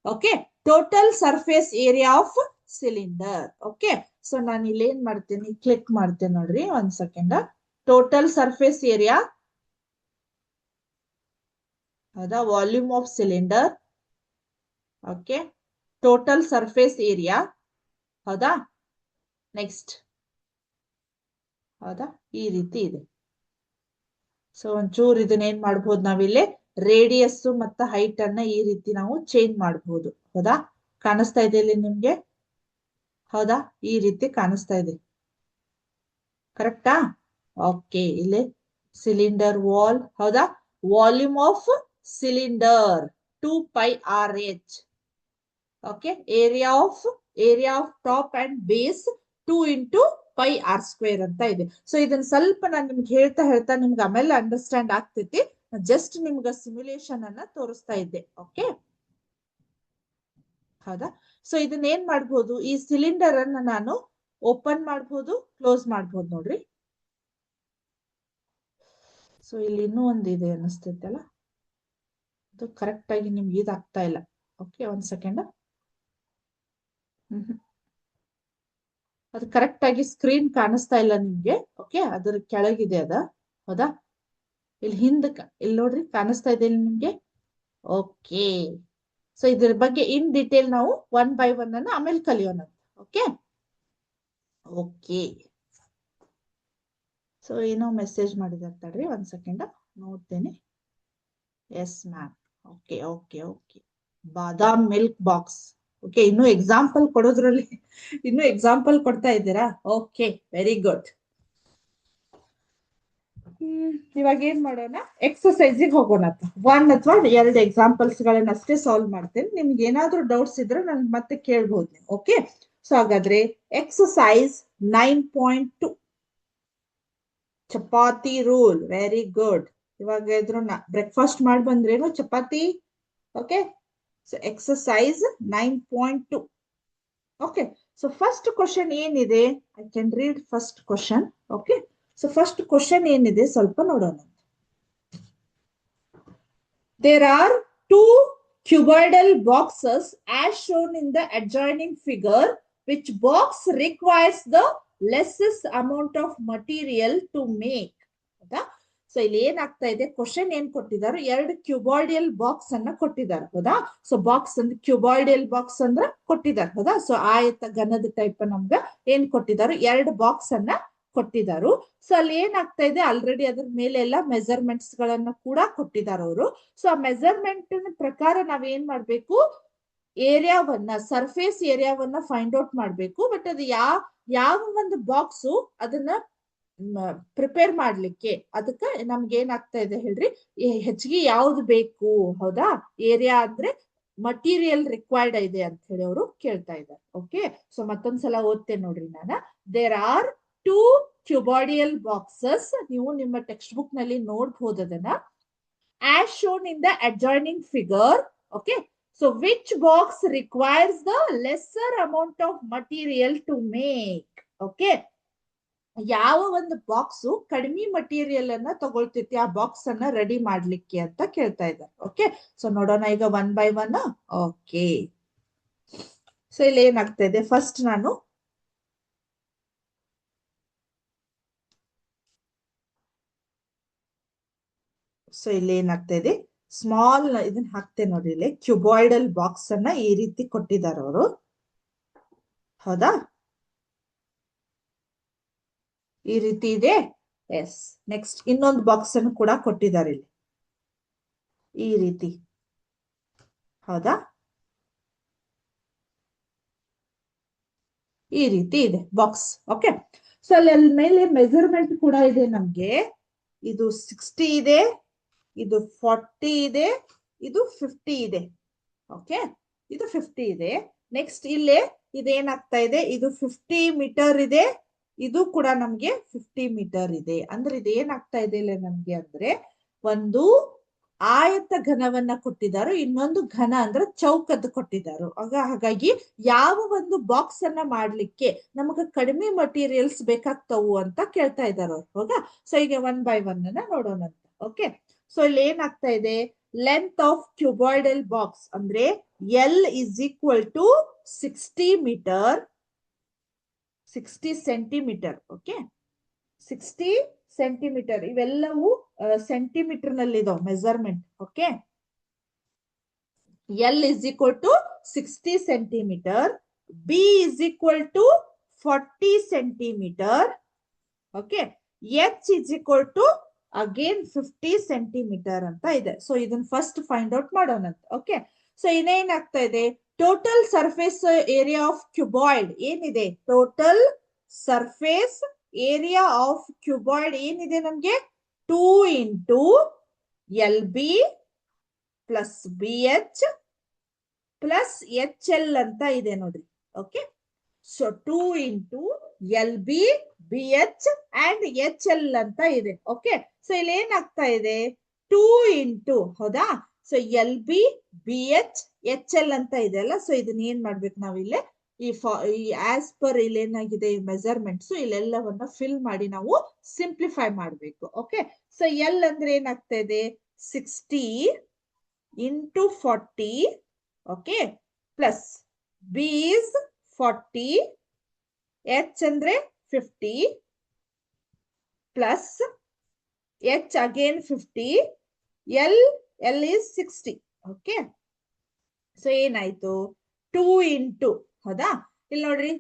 Okay, total surface area of cylinder. Okay, so ನಾನು ಇಲ್ಲಿ ಏನ್ ಮಾಡ್ತೀನಿ, ಕ್ಲಿಕ್ ಮಾಡ್ತೇನೆ ನೋಡ್ರಿ, ಒಂದ್ ಸೆಕೆಂಡ್. ಟೋಟಲ್ ಸರ್ಫೇಸ್ ಏರಿಯಾ, ಹೌದಾ, volume of cylinder. Okay, total surface area, ಹೌದಾ. ನೆಕ್ಸ್ಟ್, ಹೌದಾ, ಈ ರೀತಿ ಇದೆ. ಸೊ ಒಂಚೂರು ಇದನ್ನ ಏನ್ ಮಾಡ್ಬೋದು ನಾವಿಲ್ಲಿ, ರೇಡಿಯಸ್ ಮತ್ತು ಹೈಟ್ ಅನ್ನ ಈ ರೀತಿ ನಾವು ಚೇಂಜ್ ಮಾಡಬಹುದು. ಹೌದಾ, ಕಾಣಿಸ್ತಾ ಇದೆ ಇಲ್ಲಿ ನಿಮ್ಗೆ? ಹೌದಾ, ಈ ರೀತಿ ಕಾಣಿಸ್ತಾ ಇದೆ, ಕರೆಕ್ಟಾ? ಓಕೆ, ಇಲ್ಲಿ ಸಿಲಿಂಡರ್ ವಾಲ್, ಹೌದಾ, volume of cylinder 2πRH. Okay, area of top and base 2 × πr² ಅಂತ ಇದೆ. ಸೊ ಇದನ್ನ ಸ್ವಲ್ಪ ನಾನು ನಿಮ್ಗೆ ಹೇಳ್ತಾ ನಿಮ್ಗೆ ಆಮೇಲೆ ಅಂಡರ್ಸ್ಟ್ಯಾಂಡ್ ಆಗ್ತೈತಿ. ಜಸ್ಟ್ ನಿಮ್ಗೆ ಸಿಮ್ಯುಲೇಷನ್ ಅನ್ನ ತೋರಿಸ್ತಾ ಇದ್ದೆ. ಓಕೆ, ಹೌದಾ. ಸೊ ಇದನ್ನ ಏನ್ ಮಾಡ್ಬೋದು, ಈ ಸಿಲಿಂಡರ್ ಅನ್ನ ನಾನು ಓಪನ್ ಮಾಡ್ಬೋದು, ಕ್ಲೋಸ್ ಮಾಡ್ಬೋದು ನೋಡ್ರಿ. ಸೊ ಇಲ್ಲಿ ಇನ್ನೂ ಒಂದಿದೆ ಅನಿಸ್ತೈತಲ್ಲ, ಅದು ಕರೆಕ್ಟ್ ಆಗಿ ನಿಮ್ಗೆ ಇದಾಗ್ತಾ ಇಲ್ಲ. ಓಕೆ, ಒಂದ್ ಸೆಕೆಂಡ್. ಅದು ಕರೆಕ್ಟ್ ಆಗಿ ಸ್ಕ್ರೀನ್ ಕಾಣಿಸ್ತಾ ಇಲ್ಲ ನಿಮ್ಗೆ. ಓಕೆ, ಅದ್ರ ಕೆಳಗಿದೆ ಅದ, ಹೌದಾ. ಇಲ್ಲಿ ಇಲ್ಲಿ ನೋಡ್ರಿ, ಕಾಣಿಸ್ತಾ ಇದೆ ನಿಮ್ಗೆ. ಓಕೆ, ಸೊ ಇದ್ರ ಬಗ್ಗೆ ಇನ್ ಡೀಟೇಲ್ ನಾವು 1 by 1 ಅನ್ನ ಆಮೇಲೆ ಕಲಿಯೋಣ. ಓಕೆ ಓಕೆ, ಸೊ ಏನೋ ಮೆಸೇಜ್ ಮಾಡಿದಾರೆ ತಡ್ರಿ, ಒಂದ್ ಸೆಕೆಂಡ್ ನೋಡ್ತೇನೆ. Yes ma'am. Okay okay okay, ಬಾದಾಮ್ ಮಿಲ್ಕ್ ಬಾಕ್ಸ್. ಓಕೆ, ಇನ್ನು ಎಕ್ಸಾಂಪಲ್ ಕೊಡೋದ್ರಲ್ಲಿ ಇನ್ನು ಎಕ್ಸಾಂಪಲ್ ಕೊಡ್ತಾ ಇದ್ದೀರಾ? Okay, very good. ಇವಾಗ ಏನ್ ಮಾಡೋಣ, ಎಕ್ಸರ್ಸೈಸಿಗೆ ಹೋಗೋಣ. 1 ಅಥವಾ 2 ಎಕ್ಸಾಂಪಲ್ಸ್ ಗಳನ್ನ ಅಷ್ಟೇ ಸಾಲ್ವ್ ಮಾಡ್ತೇನೆ. ನಿಮ್ಗೆ ಏನಾದ್ರೂ ಡೌಟ್ಸ್ ಇದ್ರೆ ನನ್ಗೆ ಮತ್ತೆ ಕೇಳ್ಬೋದು. ಓಕೆ, ಸೊ ಹಾಗಾದ್ರೆ ಎಕ್ಸರ್ಸೈಸ್ 9.2 ಚಪಾತಿ ರೂಲ್. Very good. ಇವಾಗ ಇದ್ರು ಬ್ರೇಕ್ಫಾಸ್ಟ್ ಮಾಡಿ ಬಂದ್ರೇನು, ಚಪಾತಿ. Okay, so exercise 9.2. Okay, so first question ಏನಿದೆ, I can read first question. Okay, so first question ಏನಿದೆ ಸ್ವಲ್ಪ ನೋಡೋಣ. There are 2 cuboidal boxes as shown in the adjoining figure. Which box requires the lessest amount of material to make? ಹೌದಾ. So ಇಲ್ಲಿ ಏನಾಗ್ತಾ ಇದೆ, question ಏನ್ ಕೊಟ್ಟಿದ್ದಾರೆ, 2 ಕ್ಯೂಬಾಯ್ಡಿಯಲ್ box ಅನ್ನ ಕೊಟ್ಟಿದ್ದಾರೆ. ಹೌದಾ. ಸೊ ಬಾಕ್ಸ್ ಅಂದ್ರೆ ಕ್ಯೂಬಾಯ್ಡಿಯಲ್ ಬಾಕ್ಸ್ ಅಂದ್ರೆ ಕೊಟ್ಟಿದ್ದಾರೆ. ಹೌದಾ. ಸೊ ಆಯತ ಘನದ ಟೈಪ್ ನಮ್ಗ ಏನ್ ಕೊಟ್ಟಿದ್ದಾರೆ, 2 ಬಾಕ್ಸ್ ಅನ್ನ ಕೊಟ್ಟಿದ್ದಾರೆ. ಸೊ ಅಲ್ಲಿ ಏನಾಗ್ತಾ ಇದೆ, ಆಲ್ರೆಡಿ ಅದ್ರ ಮೇಲೆ ಎಲ್ಲ ಮೆಜರ್ಮೆಂಟ್ಸ್ ಗಳನ್ನ ಕೂಡ ಕೊಟ್ಟಿದ್ದಾರೆ ಅವರು. ಸೊ ಆ ಮೆಜರ್ಮೆಂಟ್ ಪ್ರಕಾರ ನಾವ್ ಏನ್ ಮಾಡ್ಬೇಕು, ಏರಿಯಾವನ್ನ, ಸರ್ಫೇಸ್ ಏರಿಯಾವನ್ನ ಫೈಂಡ್ ಔಟ್ ಮಾಡ್ಬೇಕು. ಬಟ್ ಅದು ಯಾವ ಒಂದು ಬಾಕ್ಸು ಅದನ್ನ ಪ್ರಿಪೇರ್ ಮಾಡ್ಲಿಕ್ಕೆ ಅದಕ್ಕೆ ನಮ್ಗೆ ಏನಾಗ್ತಾ ಇದೆ ಹೇಳ್ರಿ, ಹೆಚ್ಚಿಗೆ ಯಾವ್ದು ಬೇಕು. ಹೌದಾ. ಏರಿಯಾ ಅಂದ್ರೆ ಮಟೀರಿಯಲ್ ರಿಕ್ವೈರ್ಡ್ ಇದೆ ಅಂತ ಹೇಳಿ ಅವರು ಕೇಳ್ತಾ ಇದ್ದಾರೆ. ಓಕೆ, ಸೊ ಮತ್ತೊಂದ್ಸಲ ಓದ್ತೇನೆ ನೋಡ್ರಿ ನಾನು. There are 2 cuboidal boxes. ನೀವು ನಿಮ್ಮ ಟೆಕ್ಸ್ಟ್ ಬುಕ್ ನಲ್ಲಿ ನೋಡಬಹುದು ಅದನ್ನ. as shown in the adjoining figure. Okay, so which box requires the lesser amount of material to make? Okay, ಯಾವ ಒಂದು ಬಾಕ್ಸ್ ಕಡಿಮೆ ಮಟೀರಿಯಲ್ ಅನ್ನ ತಗೊಳ್ತೈತಿ ಆ ಬಾಕ್ಸ್ ಅನ್ನ ರೆಡಿ ಮಾಡ್ಲಿಕ್ಕೆ ಅಂತ ಕೇಳ್ತಾ ಇದ್ದಾರೆ. ಓಕೆ, ಸೊ ನೋಡೋಣ ಈಗ 1 by 1. ಓಕೆ, ಸೊ ಇಲ್ಲಿ ಏನಾಗ್ತಾ ಇದೆ, ಫಸ್ಟ್ ನಾನು ಸೊ ಇಲ್ಲಿ ಏನಾಗ್ತಾ ಇದೆ, ಸ್ಮಾಲ್ ಇದನ್ನ ಹಾಕ್ತೇನೆ ನೋಡ್ರಿ. ಇಲ್ಲಿ ಕ್ಯೂಬಾಯ್ಡಲ್ ಬಾಕ್ಸ್ ಅನ್ನ ಈ ರೀತಿ ಕೊಟ್ಟಿದ್ದಾರೆ ಅವರು. ಹೌದಾ, ಈ ರೀತಿ ಇದೆ. ಎಸ್, ನೆಕ್ಸ್ಟ್ ಇನ್ನೊಂದು ಬಾಕ್ಸ್ ಅನ್ನು ಕೂಡ ಕೊಟ್ಟಿದ್ದಾರೆ ಇಲ್ಲಿ ಈ ರೀತಿ. ಹೌದಾ, ಈ ರೀತಿ ಇದೆ ಬಾಕ್ಸ್. ಓಕೆ, ಸೊ ಅಲ್ಲಿ ಮೇಲೆ ಮೆಜರ್ಮೆಂಟ್ ಕೂಡ ಇದೆ ನಮ್ಗೆ. ಇದು 60 ಇದೆ, ಇದು 40 ಇದೆ, ಇದು 50 ಇದೆ. ಓಕೆ, ಇದು 50 ಇದೆ. ನೆಕ್ಸ್ಟ್ ಇಲ್ಲೇ ಇದೇನಾಗ್ತಾ ಇದೆ, ಇದು 50 ಮೀಟರ್ ಇದೆ, ಇದು ಕೂಡ ನಮ್ಗೆ 50 ಮೀಟರ್ ಇದೆ. ಅಂದ್ರೆ ಇದು ಏನಾಗ್ತಾ ಇದೆ ಇಲ್ಲ ನಮ್ಗೆ ಅಂದ್ರೆ, ಒಂದು ಆಯತ ಘನವನ್ನ ಕೊಟ್ಟಿದ್ದಾರೆ, ಇನ್ನೊಂದು ಘನ ಅಂದ್ರೆ ಚೌಕದ್ದು ಕೊಟ್ಟಿದ್ದಾರೆ. ಹಾಗಾಗಿ ಯಾವ ಒಂದು ಬಾಕ್ಸ್ ಅನ್ನ ಮಾಡ್ಲಿಕ್ಕೆ ನಮಗ ಕಡಿಮೆ ಮಟೀರಿಯಲ್ಸ್ ಬೇಕಾಗ್ತವು ಅಂತ ಕೇಳ್ತಾ ಇದ್ದಾರೆ ಅವ್ರು. ಹೌದಾ. ಸೊ ಈಗ 1 by 1 ಅನ್ನ ನೋಡೋಣ ಅಂತ. ಓಕೆ, ಸೊ ಇಲ್ಲಿ ಏನಾಗ್ತಾ ಇದೆ, ಲೆಂತ್ ಆಫ್ ಕ್ಯೂಬಾಯ್ಡಲ್ ಬಾಕ್ಸ್ ಅಂದ್ರೆ L is equal to 60 meter, 60 centimeter. Okay, 60 centimeter. ಇವೆಲ್ಲವೂ ಸೆಂಟಿಮೀಟರ್ ನಲ್ಲಿ ಇದಾವೆ measurement. Okay, L is equal to 60 centimeter, B is equal to 40 centimeter. Okay, H is equal to again 50 centimeter ಅಂತ ಇದೆ. So ಇದನ್ನ first find out ಮಾಡೋಣ. Okay, so ಇನ್ನೇನಾಗ್ತಾ ಇದೆ, total surface area of cuboid ಏನಿದೆ, total surface area of cuboid ಏನಿದೆ ನಮ್ಗೆ 2 into L B plus B H plus H L ಅಂತ ಇದೆ ನೋಡ್ರಿ. Okay, so 2 into L B B H and H L ಅಂತ ಇದೆ. ಓಕೆ, ಸೊ ಇಲ್ಲಿ ಏನಾಗ್ತಾ ಇದೆ 2 ಇಂಟು, ಹೌದಾ, so L B B H H L ಅಂತ ಇದೆ ಅಲ್ಲ. ಸೊ ಇದನ್ನ ಏನ್ ಮಾಡ್ಬೇಕು ನಾವಿಲ್ಲಿ, ಈ ಆಸ್ ಪರ್ ಇಲ್ಲಿ ಏನಾಗಿದೆ ಮೆಜರ್ಮೆಂಟ್ಸ್ ಇಲ್ಲೆಲ್ಲವನ್ನ ಫಿಲ್ ಮಾಡಿ ನಾವು ಸಿಂಪ್ಲಿಫೈ ಮಾಡ್ಬೇಕು. ಓಕೆ, ಸೊ ಎಲ್ ಅಂದ್ರೆ ಏನಾಗ್ತಾ ಇದೆ 60 into 40. Okay, plus B is 40, H ಅಂದ್ರೆ 50 plus H again 50, L is 60. Okay, so ಏನಾಯ್ತು 2 ಇಂಟು, ಹೌದಾ, ಇಲ್ಲಿ ನೋಡ್ರಿ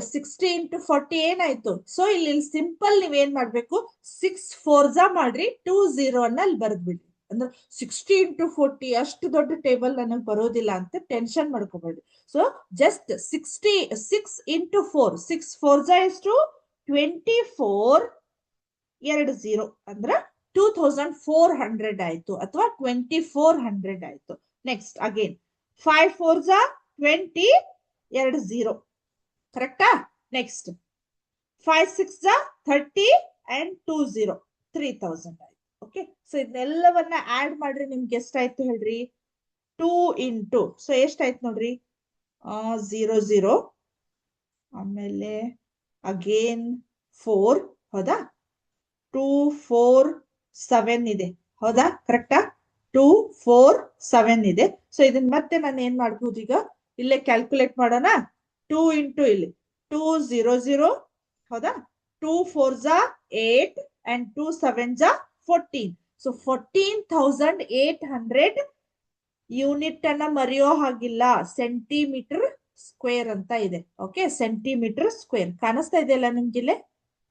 60 ಇಂಟು 40 ಏನಾಯ್ತು. ಸೊ ಇಲ್ಲಿ ಸಿಂಪಲ್ ನೀವೇನ್ ಮಾಡ್ಬೇಕು, 6 4 ಮಾಡ್ರಿ, 2 0 ಅನ್ನ ಅಲ್ಲಿ ಬರ್ದ್ಬಿಡ್ರಿ. ಅಂದ್ರೆ 60 ಇಂಟು 40 ಅಷ್ಟು ದೊಡ್ಡ ಟೇಬಲ್ ನನಗೆ ಬರೋದಿಲ್ಲ ಅಂತ ಟೆನ್ಷನ್ ಮಾಡ್ಕೋಬೇಡಿ. ಸೊ ಜಸ್ಟ್ 6 ಇಂಟು 4, 6 4 ಎಷ್ಟು 24, 2 0 ಅಂದ್ರ 2400 ಆಯ್ತು, ಅಥವಾ 2400 ಆಯ್ತು. ನೆಕ್ಸ್ಟ್ ಅಗೇನ್ 5 4 20, 2 0, ಕರೆಕ್ಟಾ. ನೆಕ್ಸ್ಟ್ 5 6 30 and 2 0, 3000 ಆಯ್ತು. ಓಕೆ, ಸೊ ಇದನ್ನೆಲ್ಲವನ್ನ ಆಡ್ ಮಾಡ್ರಿ, ನಿಮ್ಗೆ ಎಷ್ಟಾಯ್ತು ಹೇಳ್ರಿ 2 ಇಂಟು, ಸೊ ಎಷ್ಟಾಯ್ತು ನೋಡ್ರಿ 0 0, ಆಮೇಲೆ ಅಗೇನ್ 4, ಹೌದಾ, 2 4 7 ಇದೆ, ಹೌದಾ, ಕರೆಕ್ಟಾ, 2 4 7 ಇದೆ. ಸೊ ಇದನ್ನ ಮತ್ತೆ ನಾನು ಏನ್ ಮಾಡ್ಬೋದು, ಈಗ ಇಲ್ಲೇ ಕ್ಯಾಲ್ಕುಲೇಟ್ ಮಾಡೋಣ. 2 ಇಂಟು ಇಲ್ಲಿ 2 0 0, ಹೌದಾ, 2 4 8 and 2 7 14. ಸೊ 14,800 ಯೂನಿಟ್ ಅನ್ನ ಮರೆಯೋ ಹಾಗಿಲ್ಲ, ಸೆಂಟಿಮೀಟರ್ ಸ್ಕ್ವೇರ್ ಅಂತ ಇದೆ. ಓಕೆ, ಸೆಂಟಿಮೀಟರ್ ಸ್ಕ್ವೇರ್ ಕಾಣಿಸ್ತಾ ಇದೆಯಲ್ಲ ನಿಮ್ಗಿಲ್ಲೇ.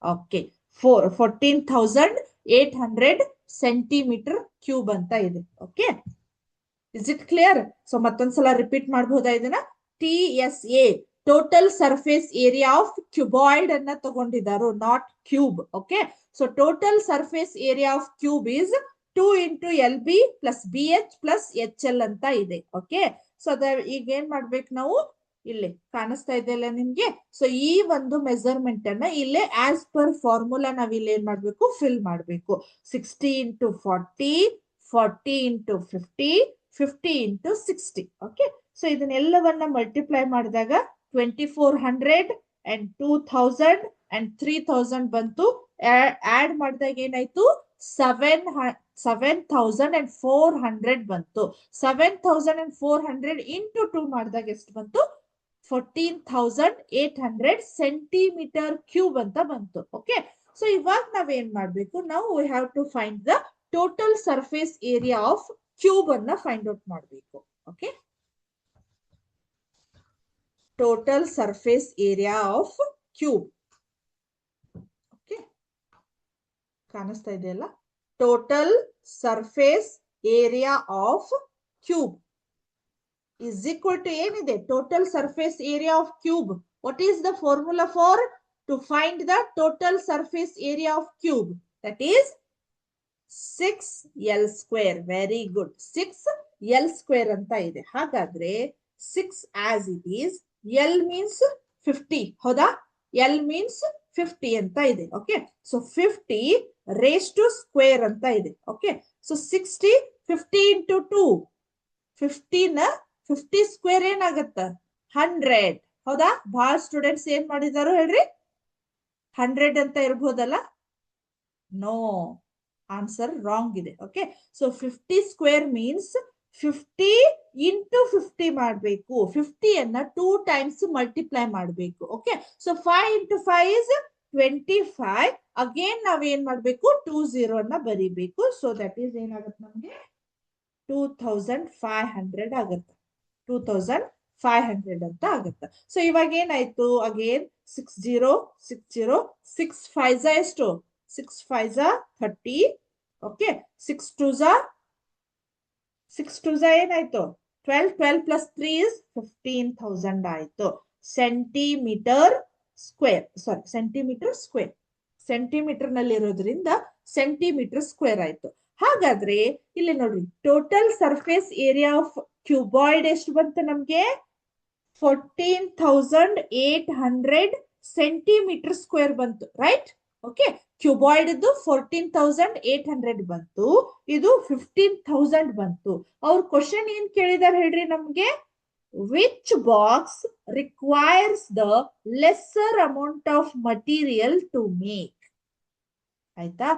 ಓಕೆ, 14,800 ಸೆಂಟಿಮೀಟರ್ ಕ್ಯೂಬ್ ಅಂತ ಇದೆ. Okay, is it clear? So ಮತ್ತೊಂದ್ಸಲ ರಿಪೀಟ್ ಮಾಡಬಹುದಾ ಇದನ್ನ. T S A total surface area of cuboid ಅನ್ನ ತಗೊಂಡಿದ್ದಾರೆ, not cube. Okay, so total surface area of cube is 2 into L B plus B H plus H L ಅಂತ ಇದೆ. Okay, so ಅದ ಈಗ ಏನ್ ಮಾಡ್ಬೇಕು ನಾವು, ಇಲ್ಲಿ ಕಾಣಿಸ್ತಾ ಇದೆಯಲ್ಲ ನಿಮ್ಗೆ. ಸೊ ಈ ಒಂದು ಮೆಜರ್ಮೆಂಟ್ ಅನ್ನ ಇಲ್ಲೇ ಆಸ್ ಪರ್ ಫಾರ್ಮುಲಾ ನಾವ್ ಇಲ್ಲಿ ಏನ್ ಮಾಡ್ಬೇಕು, ಫಿಲ್ ಮಾಡ್ಬೇಕು. 60 into 40, 40 into 50, 50 into 60. Okay, so ಇದನ್ನೆಲ್ಲವನ್ನ ಮಲ್ಟಿಪ್ಲೈ ಮಾಡಿದಾಗ 2400 and 2000 and 3000 ಬಂತು. ಆಡ್ ಮಾಡಿದಾಗ ಏನಾಯ್ತು 7,400 ಬಂತು. 7,400 ಇಂಟು 2 ಮಾಡಿದಾಗ ಎಷ್ಟು ಬಂತು, 14,800 ಸೆಂಟಿಮೀಟರ್ ಕ್ಯೂಬ್ ಅಂತ ಬಂತು. ಓಕೆ, ಸೊ ಇವಾಗ ನಾವೇನ್ ಮಾಡ್ಬೇಕು, ನಾವು we have to find the total surface area of cube ಅನ್ನ ಫೈಂಡ್ ಔಟ್ ಮಾಡಬೇಕು. Okay, total surface area of cube. Okay, ಕಾಣಿಸ್ತಾ ಇದೆಯಲ್ಲ, total surface area of cube is equal to ಏನಿದೆ, total surface area of cube. What is the formula for to find the total surface area of cube? That is 6L square. Very good, 6L square ಅಂತ ಇದೆ. ಹಾಗಾದ್ರೆ 6 as it is, L means 50, ಹೌದಾ, L means 50 ಅಂತ ಇದೆ. Okay, so 50 raised to square ಅಂತ ಇದೆ. Okay, so 60 50 into 2, 50 square ಏನಾಗತ್ತ 100, ಹೌದಾ. ಬಹಳ ಸ್ಟೂಡೆಂಟ್ಸ್ ಏನ್ ಮಾಡಿದಾರು ಹೇಳ್ರಿ, 100 ಅಂತ ಇರ್ಬೋದಲ್ಲ. ನೋ, ಆನ್ಸರ್ ರಾಂಗ್ ಇದೆ. Okay, so 50 square means 50 into 50 ಮಾಡಬೇಕು. 50 ಅನ್ನ 2 ಟೈಮ್ಸ್ ಮಲ್ಟಿಪ್ಲೈ ಮಾಡಬೇಕು. Okay, so 5 into 5 is 25. Again ನಾವ್ ಏನ್ ಮಾಡ್ಬೇಕು, 20 ಅನ್ನ ಬರಿಬೇಕು. ಸೊ ದಟ್ ಈಸ್ ಏನಾಗುತ್ತೆ ನಮ್ಗೆ 2500 ಆಗುತ್ತೆ. 2500 ಅಂತ ಆಗುತ್ತೆ. ಸೊ ಇವಾಗ ಏನಾಯ್ತು, ಅಗೇನ್ 60 60 6 5 ಎಷ್ಟು, 6 5 30. ಓಕೆ, 6 2 ಏನಾಯ್ತು 12. 12 ಪ್ಲಸ್ 3 ಇಸ್ 15,000 ಆಯ್ತು. ಸೆಂಟಿಮೀಟರ್ ಸ್ಕ್ವೇರ್, ಸಾರಿ ಸೆಂಟಿಮೀಟರ್ ಸ್ಕ್ವೇರ್, ಸೆಂಟಿಮೀಟರ್ ನಲ್ಲಿ ಇರೋದ್ರಿಂದ ಸೆಂಟಿಮೀಟರ್ ಸ್ಕ್ವೇರ್ ಆಯ್ತು. ಹಾಗಾದ್ರೆ ಇಲ್ಲಿ ನೋಡ್ರಿ, total surface area of cuboid ಎಷ್ಟು ಬಂತು ನಮ್ಗೆ, 14,800 ಸೆಂಟಿಮೀಟರ್ ಸ್ಕ್ವೇರ್ ಬಂತು. ರೈಟ್, ಓಕೆ, ಕ್ಯೂಬಾಯ್ಡ್ 14,800 ಬಂತು, ಇದು 15,000 ಬಂತು. ಅವ್ರ ಕ್ವಶನ್ ಏನ್ ಕೇಳಿದಾರೆ ಹೇಳ್ರಿ ನಮ್ಗೆ, which box requires the lesser amount of material to make. ಆಯ್ತಾ,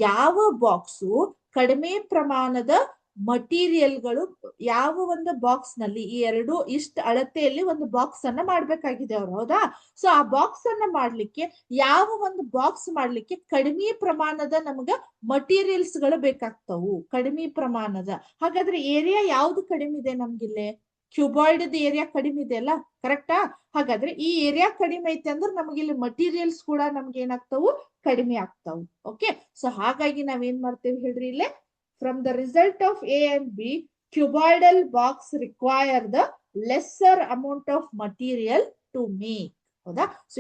ಯಾವ ಬಾಕ್ಸು ಕಡಿಮೆ ಪ್ರಮಾಣದ ಮಟೀರಿಯಲ್ಗಳು, ಯಾವ ಒಂದು ಬಾಕ್ಸ್ ನಲ್ಲಿ ಈ ಎರಡು ಇಷ್ಟ ಅಳತೆಯಲ್ಲಿ ಒಂದು ಬಾಕ್ಸ್ ಅನ್ನ ಮಾಡ್ಬೇಕಾಗಿದೆ ಅವ್ರು, ಹೌದಾ. ಸೊ ಆ ಬಾಕ್ಸ್ ಅನ್ನ ಮಾಡ್ಲಿಕ್ಕೆ, ಯಾವ ಒಂದು ಬಾಕ್ಸ್ ಮಾಡ್ಲಿಕ್ಕೆ ಕಡಿಮೆ ಪ್ರಮಾಣದ ನಮ್ಗ ಮಟೀರಿಯಲ್ಸ್ ಗಳು ಬೇಕಾಗ್ತವು, ಕಡಿಮೆ ಪ್ರಮಾಣದ. ಹಾಗಾದ್ರೆ ಏರಿಯಾ ಯಾವ್ದು ಕಡಿಮೆ ಇದೆ ನಮ್ಗಿಲ್ಲೇ, ಕ್ಯೂಬಾಯ್ಡ್ ಏರಿಯಾ ಕಡಿಮೆ ಇದೆ ಅಲ್ಲ, ಕರೆಕ್ಟಾ. ಹಾಗಾದ್ರೆ ಈ ಏರಿಯಾ ಕಡಿಮೆ ಐತೆ ಅಂದ್ರೆ ನಮ್ಗೆ ಇಲ್ಲಿ ಮಟೀರಿಯಲ್ಸ್ ಕೂಡ ನಮ್ಗೆ ಏನಾಗ್ತಾವು, ಕಡಿಮೆ ಆಗ್ತಾವು. ಓಕೆ, ಸೊ ಹಾಗಾಗಿ ನಾವೇನ್ ಮಾಡ್ತೇವೆ ಹೇಳ್ರಿ, ಇಲ್ಲೇ from the result of A and B, cuboidal box require the lesser amount of material to make. ಹೌದಾ. ಸೊ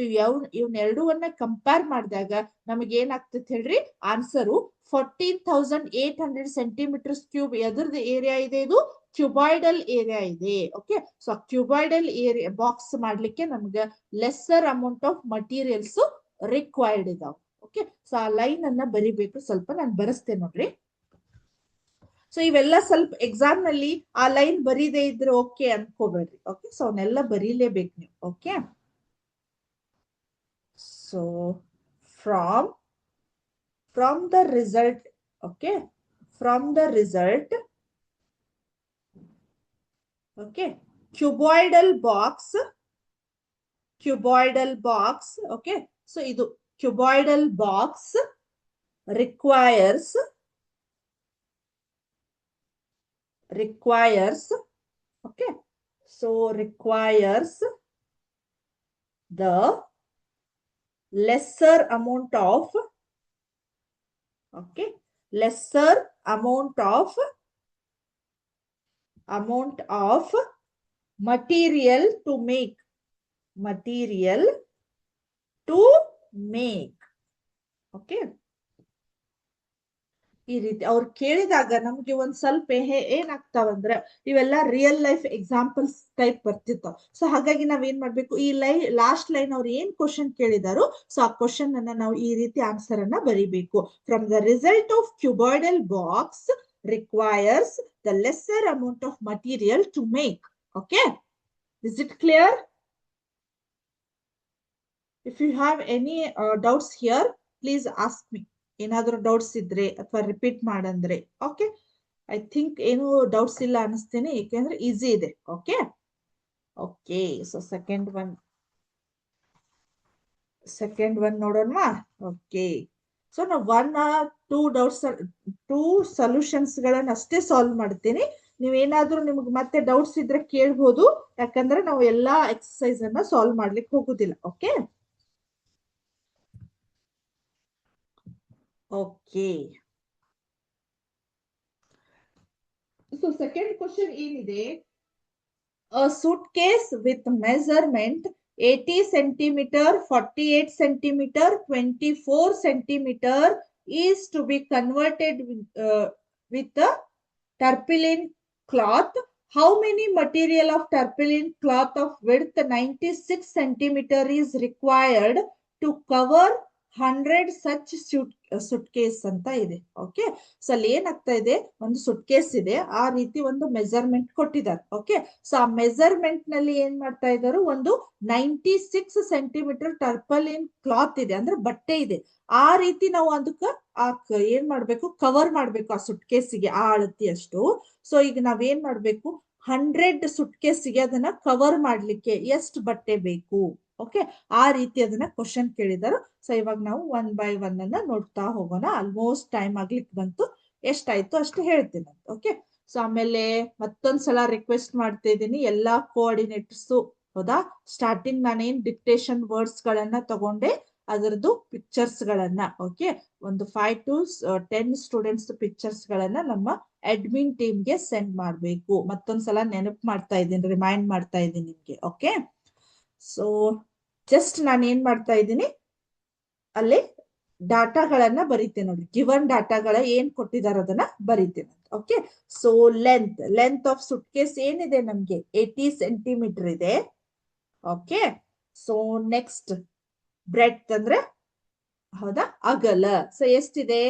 ಇವನ್ನೆರಡನ್ನ ಕಂಪೇರ್ ಮಾಡಿದಾಗ ನಮಗೆ ಏನಾಗ್ತದೆ ಹೇಳ್ರಿ, ಆನ್ಸರು 14,800 ಸೆಂಟಿಮೀಟರ್ ಕ್ಯೂಬ್ ಎದ್ರದ್ದು ಏರಿಯಾ ಇದೆ, ಇದು ಕ್ಯೂಬಾಯ್ಡಲ್ ಏರಿಯಾ ಇದೆ. Okay, so cuboidal area box ಮಾಡ್ಲಿಕ್ಕೆ ನಮ್ಗೆ lesser amount of materials required ಇದಾವೆ. ಓಕೆ, ಸೊ ಆ ಲೈನ್ ಅನ್ನ ಬರಿಬೇಕು. ಸ್ವಲ್ಪ ನಾನು ಬರೆಸ್ತೇನೆ ನೋಡ್ರಿ. ಸೊ ಇವೆಲ್ಲ ಸ್ವಲ್ಪ ಎಕ್ಸಾಮ್ ನಲ್ಲಿ ಆ ಲೈನ್ ಬರೀದೇ ಇದ್ರೆ ಓಕೆ ಅನ್ಕೋಬೇಡ್ರಿ. ಓಕೆ, ಸೊ ಅವನ್ನೆಲ್ಲ ಬರೀಲೇಬೇಕು ನೀವು. Okay, so from the result, okay, from the result, okay, cuboidal box, okay, so ಇದು cuboidal box requires, okay, so requires the lesser amount of, okay, lesser amount of material to make, okay. ಈ ರೀತಿ ಅವ್ರು ಕೇಳಿದಾಗ ನಮ್ಗೆ ಒಂದ್ ಸ್ವಲ್ಪ ಏನಾಗ್ತಾವಂದ್ರೆ ಇವೆಲ್ಲ ರಿಯಲ್ ಲೈಫ್ ಎಕ್ಸಾಂಪಲ್ಸ್ ಟೈಪ್ ಬರ್ತಿರ್ತಾವ. ಸೊ ಹಾಗಾಗಿ ನಾವ್ ಏನ್ ಮಾಡ್ಬೇಕು, ಈ ಲಾಸ್ಟ್ ಲೈನ್ ಅವ್ರು ಏನ್ ಕ್ವಶನ್ ಕೇಳಿದಾರೋ ಸೊ ಆ ಕ್ವಶನ್ ಅನ್ನ ನಾವು ಈ ರೀತಿ ಆನ್ಸರ್ ಅನ್ನ ಬರಿಬೇಕು. From the result of cuboidal box requires the lesser amount of material to make. Okay, is it clear? If you have any doubts here please ask me. ಏನಾದ್ರೂ doubts ಇದ್ರೆ ಅಥವಾ ರಿಪೀಟ್ ಮಾಡಂದ್ರೆ. ಓಕೆ, ಐ ಥಿಂಕ್ ಏನು doubts ಇಲ್ಲ ಅನಿಸ್ತೇನೆ, ಏಕೆಂದ್ರೆ easy ಇದೆ. Okay, okay, so second one ನೋಡೋಣ. Okay, so ನಾವು 1 or 2 ಡೌಟ್ಸ್, 2 ಸೊಲ್ಯೂಷನ್ಸ್ ಗಳನ್ನ ಅಷ್ಟೇ ಸಾಲ್ವ್ ಮಾಡ್ತೀನಿ. ನೀವೇನಾದ್ರೂ ನಿಮ್ಗೆ ಮತ್ತೆ ಡೌಟ್ಸ್ ಇದ್ರೆ ಕೇಳ್ಬೋದು, ಯಾಕಂದ್ರೆ ನಾವು ಎಲ್ಲಾ ಎಕ್ಸರ್ಸೈಸ್ ಅನ್ನ ಸಾಲ್ವ್ ಮಾಡ್ಲಿಕ್ಕೆ ಹೋಗುದಿಲ್ಲ. Okay, okay, so second question ಏನಿದೆ, a suitcase with measurement 80 centimeter, 48 centimeter, 24 centimeter is to be converted with the tarpaulin cloth. How many material of tarpaulin cloth of width 96 centimeter is required to cover 100 such suitcase ಅಂತ ಇದೆ. Okay, so ಅಲ್ಲಿ ಏನಾಗ್ತಾ ಇದೆ, ಒಂದು ಸುಟ್ case ಇದೆ, ಆ ರೀತಿ ಒಂದು ಮೆಜರ್ಮೆಂಟ್ ಕೊಟ್ಟಿದ್ದಾರೆ. ಓಕೆ, ಸೊ ಆ ಮೆಜರ್ಮೆಂಟ್ ನಲ್ಲಿ ಏನ್ ಮಾಡ್ತಾ ಇದ್ದಾರೆ, ಒಂದು 96 ಸೆಂಟಿಮೀಟರ್ ಟರ್ಪಲಿನ್ ಕ್ಲಾತ್ ಇದೆ, ಅಂದ್ರೆ ಬಟ್ಟೆ ಇದೆ. ಆ ರೀತಿ ನಾವು ಅದಕ್ಕ ಏನ್ ಮಾಡ್ಬೇಕು, ಕವರ್ ಮಾಡ್ಬೇಕು ಆ ಸುಟ್ ಕೇಸಿಗೆ, ಆ ಅಳತಿಯಷ್ಟು. ಸೊ ಈಗ ನಾವೇನ್ ಮಾಡ್ಬೇಕು, 100 ಸುಟ್ ಕೇಸಿಗೆ ಅದನ್ನ ಕವರ್ ಮಾಡ್ಲಿಕ್ಕೆ ಎಷ್ಟು ಬಟ್ಟೆ ಬೇಕು. ಓಕೆ, ಆ ರೀತಿ ಅದನ್ನ ಕ್ವಶನ್ ಕೇಳಿದರು. ಸೊ ಇವಾಗ ನಾವು 1 by 1 ಅನ್ನ ನೋಡ್ತಾ ಹೋಗೋಣ. ಆಲ್ಮೋಸ್ಟ್ ಟೈಮ್ ಆಗ್ಲಿಕ್ಕೆ ಬಂತು, ಎಷ್ಟಾಯ್ತು ಅಷ್ಟು ಹೇಳ್ತೀನಿ. ಓಕೆ, ಸೊ ಆಮೇಲೆ ಮತ್ತೊಂದ್ಸಲ ರಿಕ್ವೆಸ್ಟ್ ಮಾಡ್ತಾ ಇದ್ದೀನಿ ಎಲ್ಲಾ ಕೋಆರ್ಡಿನೇಟರ್ಸ್. ಹೌದಾ, ಸ್ಟಾರ್ಟಿಂಗ್ ನಾನೇನ್ ಡಿಕ್ಟೇಷನ್ ವರ್ಡ್ಸ್ ಗಳನ್ನ ತಗೊಂಡೆ, ಅದರದ್ದು ಪಿಕ್ಚರ್ಸ್ ಗಳನ್ನ, ಓಕೆ, ಒಂದು 5 to 10 ಸ್ಟೂಡೆಂಟ್ಸ್ ಪಿಕ್ಚರ್ಸ್ ಗಳನ್ನ ನಮ್ಮ ಅಡ್ಮಿನ್ ಟೀಮ್ಗೆ ಸೆಂಡ್ ಮಾಡ್ಬೇಕು. ಮತ್ತೊಂದ್ಸಲ ನೆನಪು ಮಾಡ್ತಾ ಇದ್ದೀನಿ, ರಿಮೈಂಡ್ ಮಾಡ್ತಾ ಇದ್ದೀನಿ ನಿಮ್ಗೆ. ಓಕೆ, ಸೊ ಜಸ್ಟ್ ನಾನು ಏನ್ ಮಾಡ್ತಾ ಇದ್ದೀನಿ, ಅಲ್ಲಿ ಡಾಟಾಗಳನ್ನ ಬರೀತೇನೆ ನೋಡಿ, ಗಿವನ್ ಡಾಟಾಗಳ ಏನ್ ಕೊಟ್ಟಿದ್ದಾರೆ ಅದನ್ನ ಬರೀತೇನೆ. Okay, so length of suitcase ಏನಿದೆ ನಮ್ಗೆ 80 ಸೆಂಟಿಮೀಟರ್ ಇದೆ. ಓಕೆ, ಸೊ ನೆಕ್ಸ್ಟ್ ಬ್ರೆಡ್ತ್ ಅಂದ್ರೆ, ಹೌದಾ, ಅಗಲ, ಸೊ ಎಷ್ಟಿದೆ,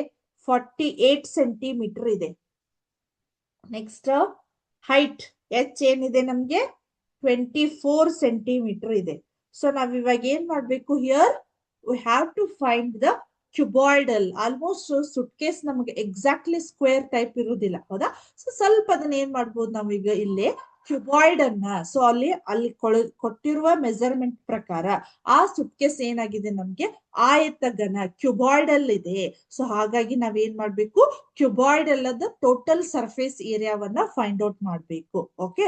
48 ಸೆಂಟಿಮೀಟರ್ ಇದೆ. ನೆಕ್ಸ್ಟ್ ಹೈಟ್ ಎಚ್ ಏನಿದೆ ನಮ್ಗೆ 24 ಸೆಂಟಿಮೀಟರ್ ಇದೆ. ಸೊ ನಾವ್ ಇವಾಗ ಏನ್ ಮಾಡ್ಬೇಕು, here we have to find the cuboidal. Almost suitcase ನಮಗೆ ಎಕ್ಸಾಕ್ಟ್ಲಿ ಸ್ಕ್ವೇರ್ ಟೈಪ್ ಇರುವುದಿಲ್ಲ, ಹೌದಾ. ಸೊ ಸ್ವಲ್ಪ ಅದನ್ನ ಏನ್ ಮಾಡ್ಬೋದು ನಾವೀಗ ಇಲ್ಲಿ ಕ್ಯುಬಾಯ್ಡ್ ಅನ್ನ, ಸೊ ಅಲ್ಲಿ ಕೊಟ್ಟಿರುವ ಮೆಜರ್ಮೆಂಟ್ ಪ್ರಕಾರ ಆ ಸುಟ್ ಕೇಸ್ ಏನಾಗಿದೆ ನಮ್ಗೆ ಆಯತ ಘನ ಕ್ಯುಬಾಯ್ಡಲ್ ಇದೆ. ಸೊ ಹಾಗಾಗಿ ನಾವೇನ್ ಮಾಡ್ಬೇಕು, ಕ್ಯುಬಾಯ್ಡಲ್ ಅದ ಟೋಟಲ್ ಸರ್ಫೇಸ್ ಏರಿಯಾವನ್ನ ಫೈಂಡ್ ಔಟ್ ಮಾಡ್ಬೇಕು. ಓಕೆ,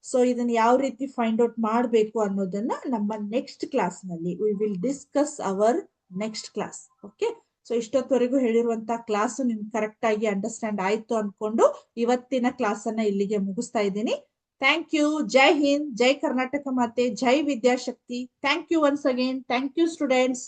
ಸೊ ಇದನ್ನ ಯಾವ ರೀತಿ ಫೈಂಡ್ ಔಟ್ ಮಾಡಬೇಕು ಅನ್ನೋದನ್ನ ನಮ್ಮ ನೆಕ್ಸ್ಟ್ ಕ್ಲಾಸ್ ನಲ್ಲಿ we will discuss our next class. Okay, so ಇಷ್ಟೊತ್ತವರೆಗೂ ಹೇಳಿರುವಂತಹ ಕ್ಲಾಸ್ ನಿಮ್ಗೆ ಕರೆಕ್ಟ್ ಆಗಿ ಅಂಡರ್ಸ್ಟ್ಯಾಂಡ್ ಆಯ್ತು ಅನ್ಕೊಂಡು ಇವತ್ತಿನ ಕ್ಲಾಸ್ ಅನ್ನ ಇಲ್ಲಿಗೆ ಮುಗಿಸ್ತಾ ಇದ್ದೀನಿ. Thank you. ಜೈ ಹಿಂದ್, ಜೈ ಕರ್ನಾಟಕ ಮಾತೆ, ಜೈ Vidyashakti. Thank you once again. Thank you students.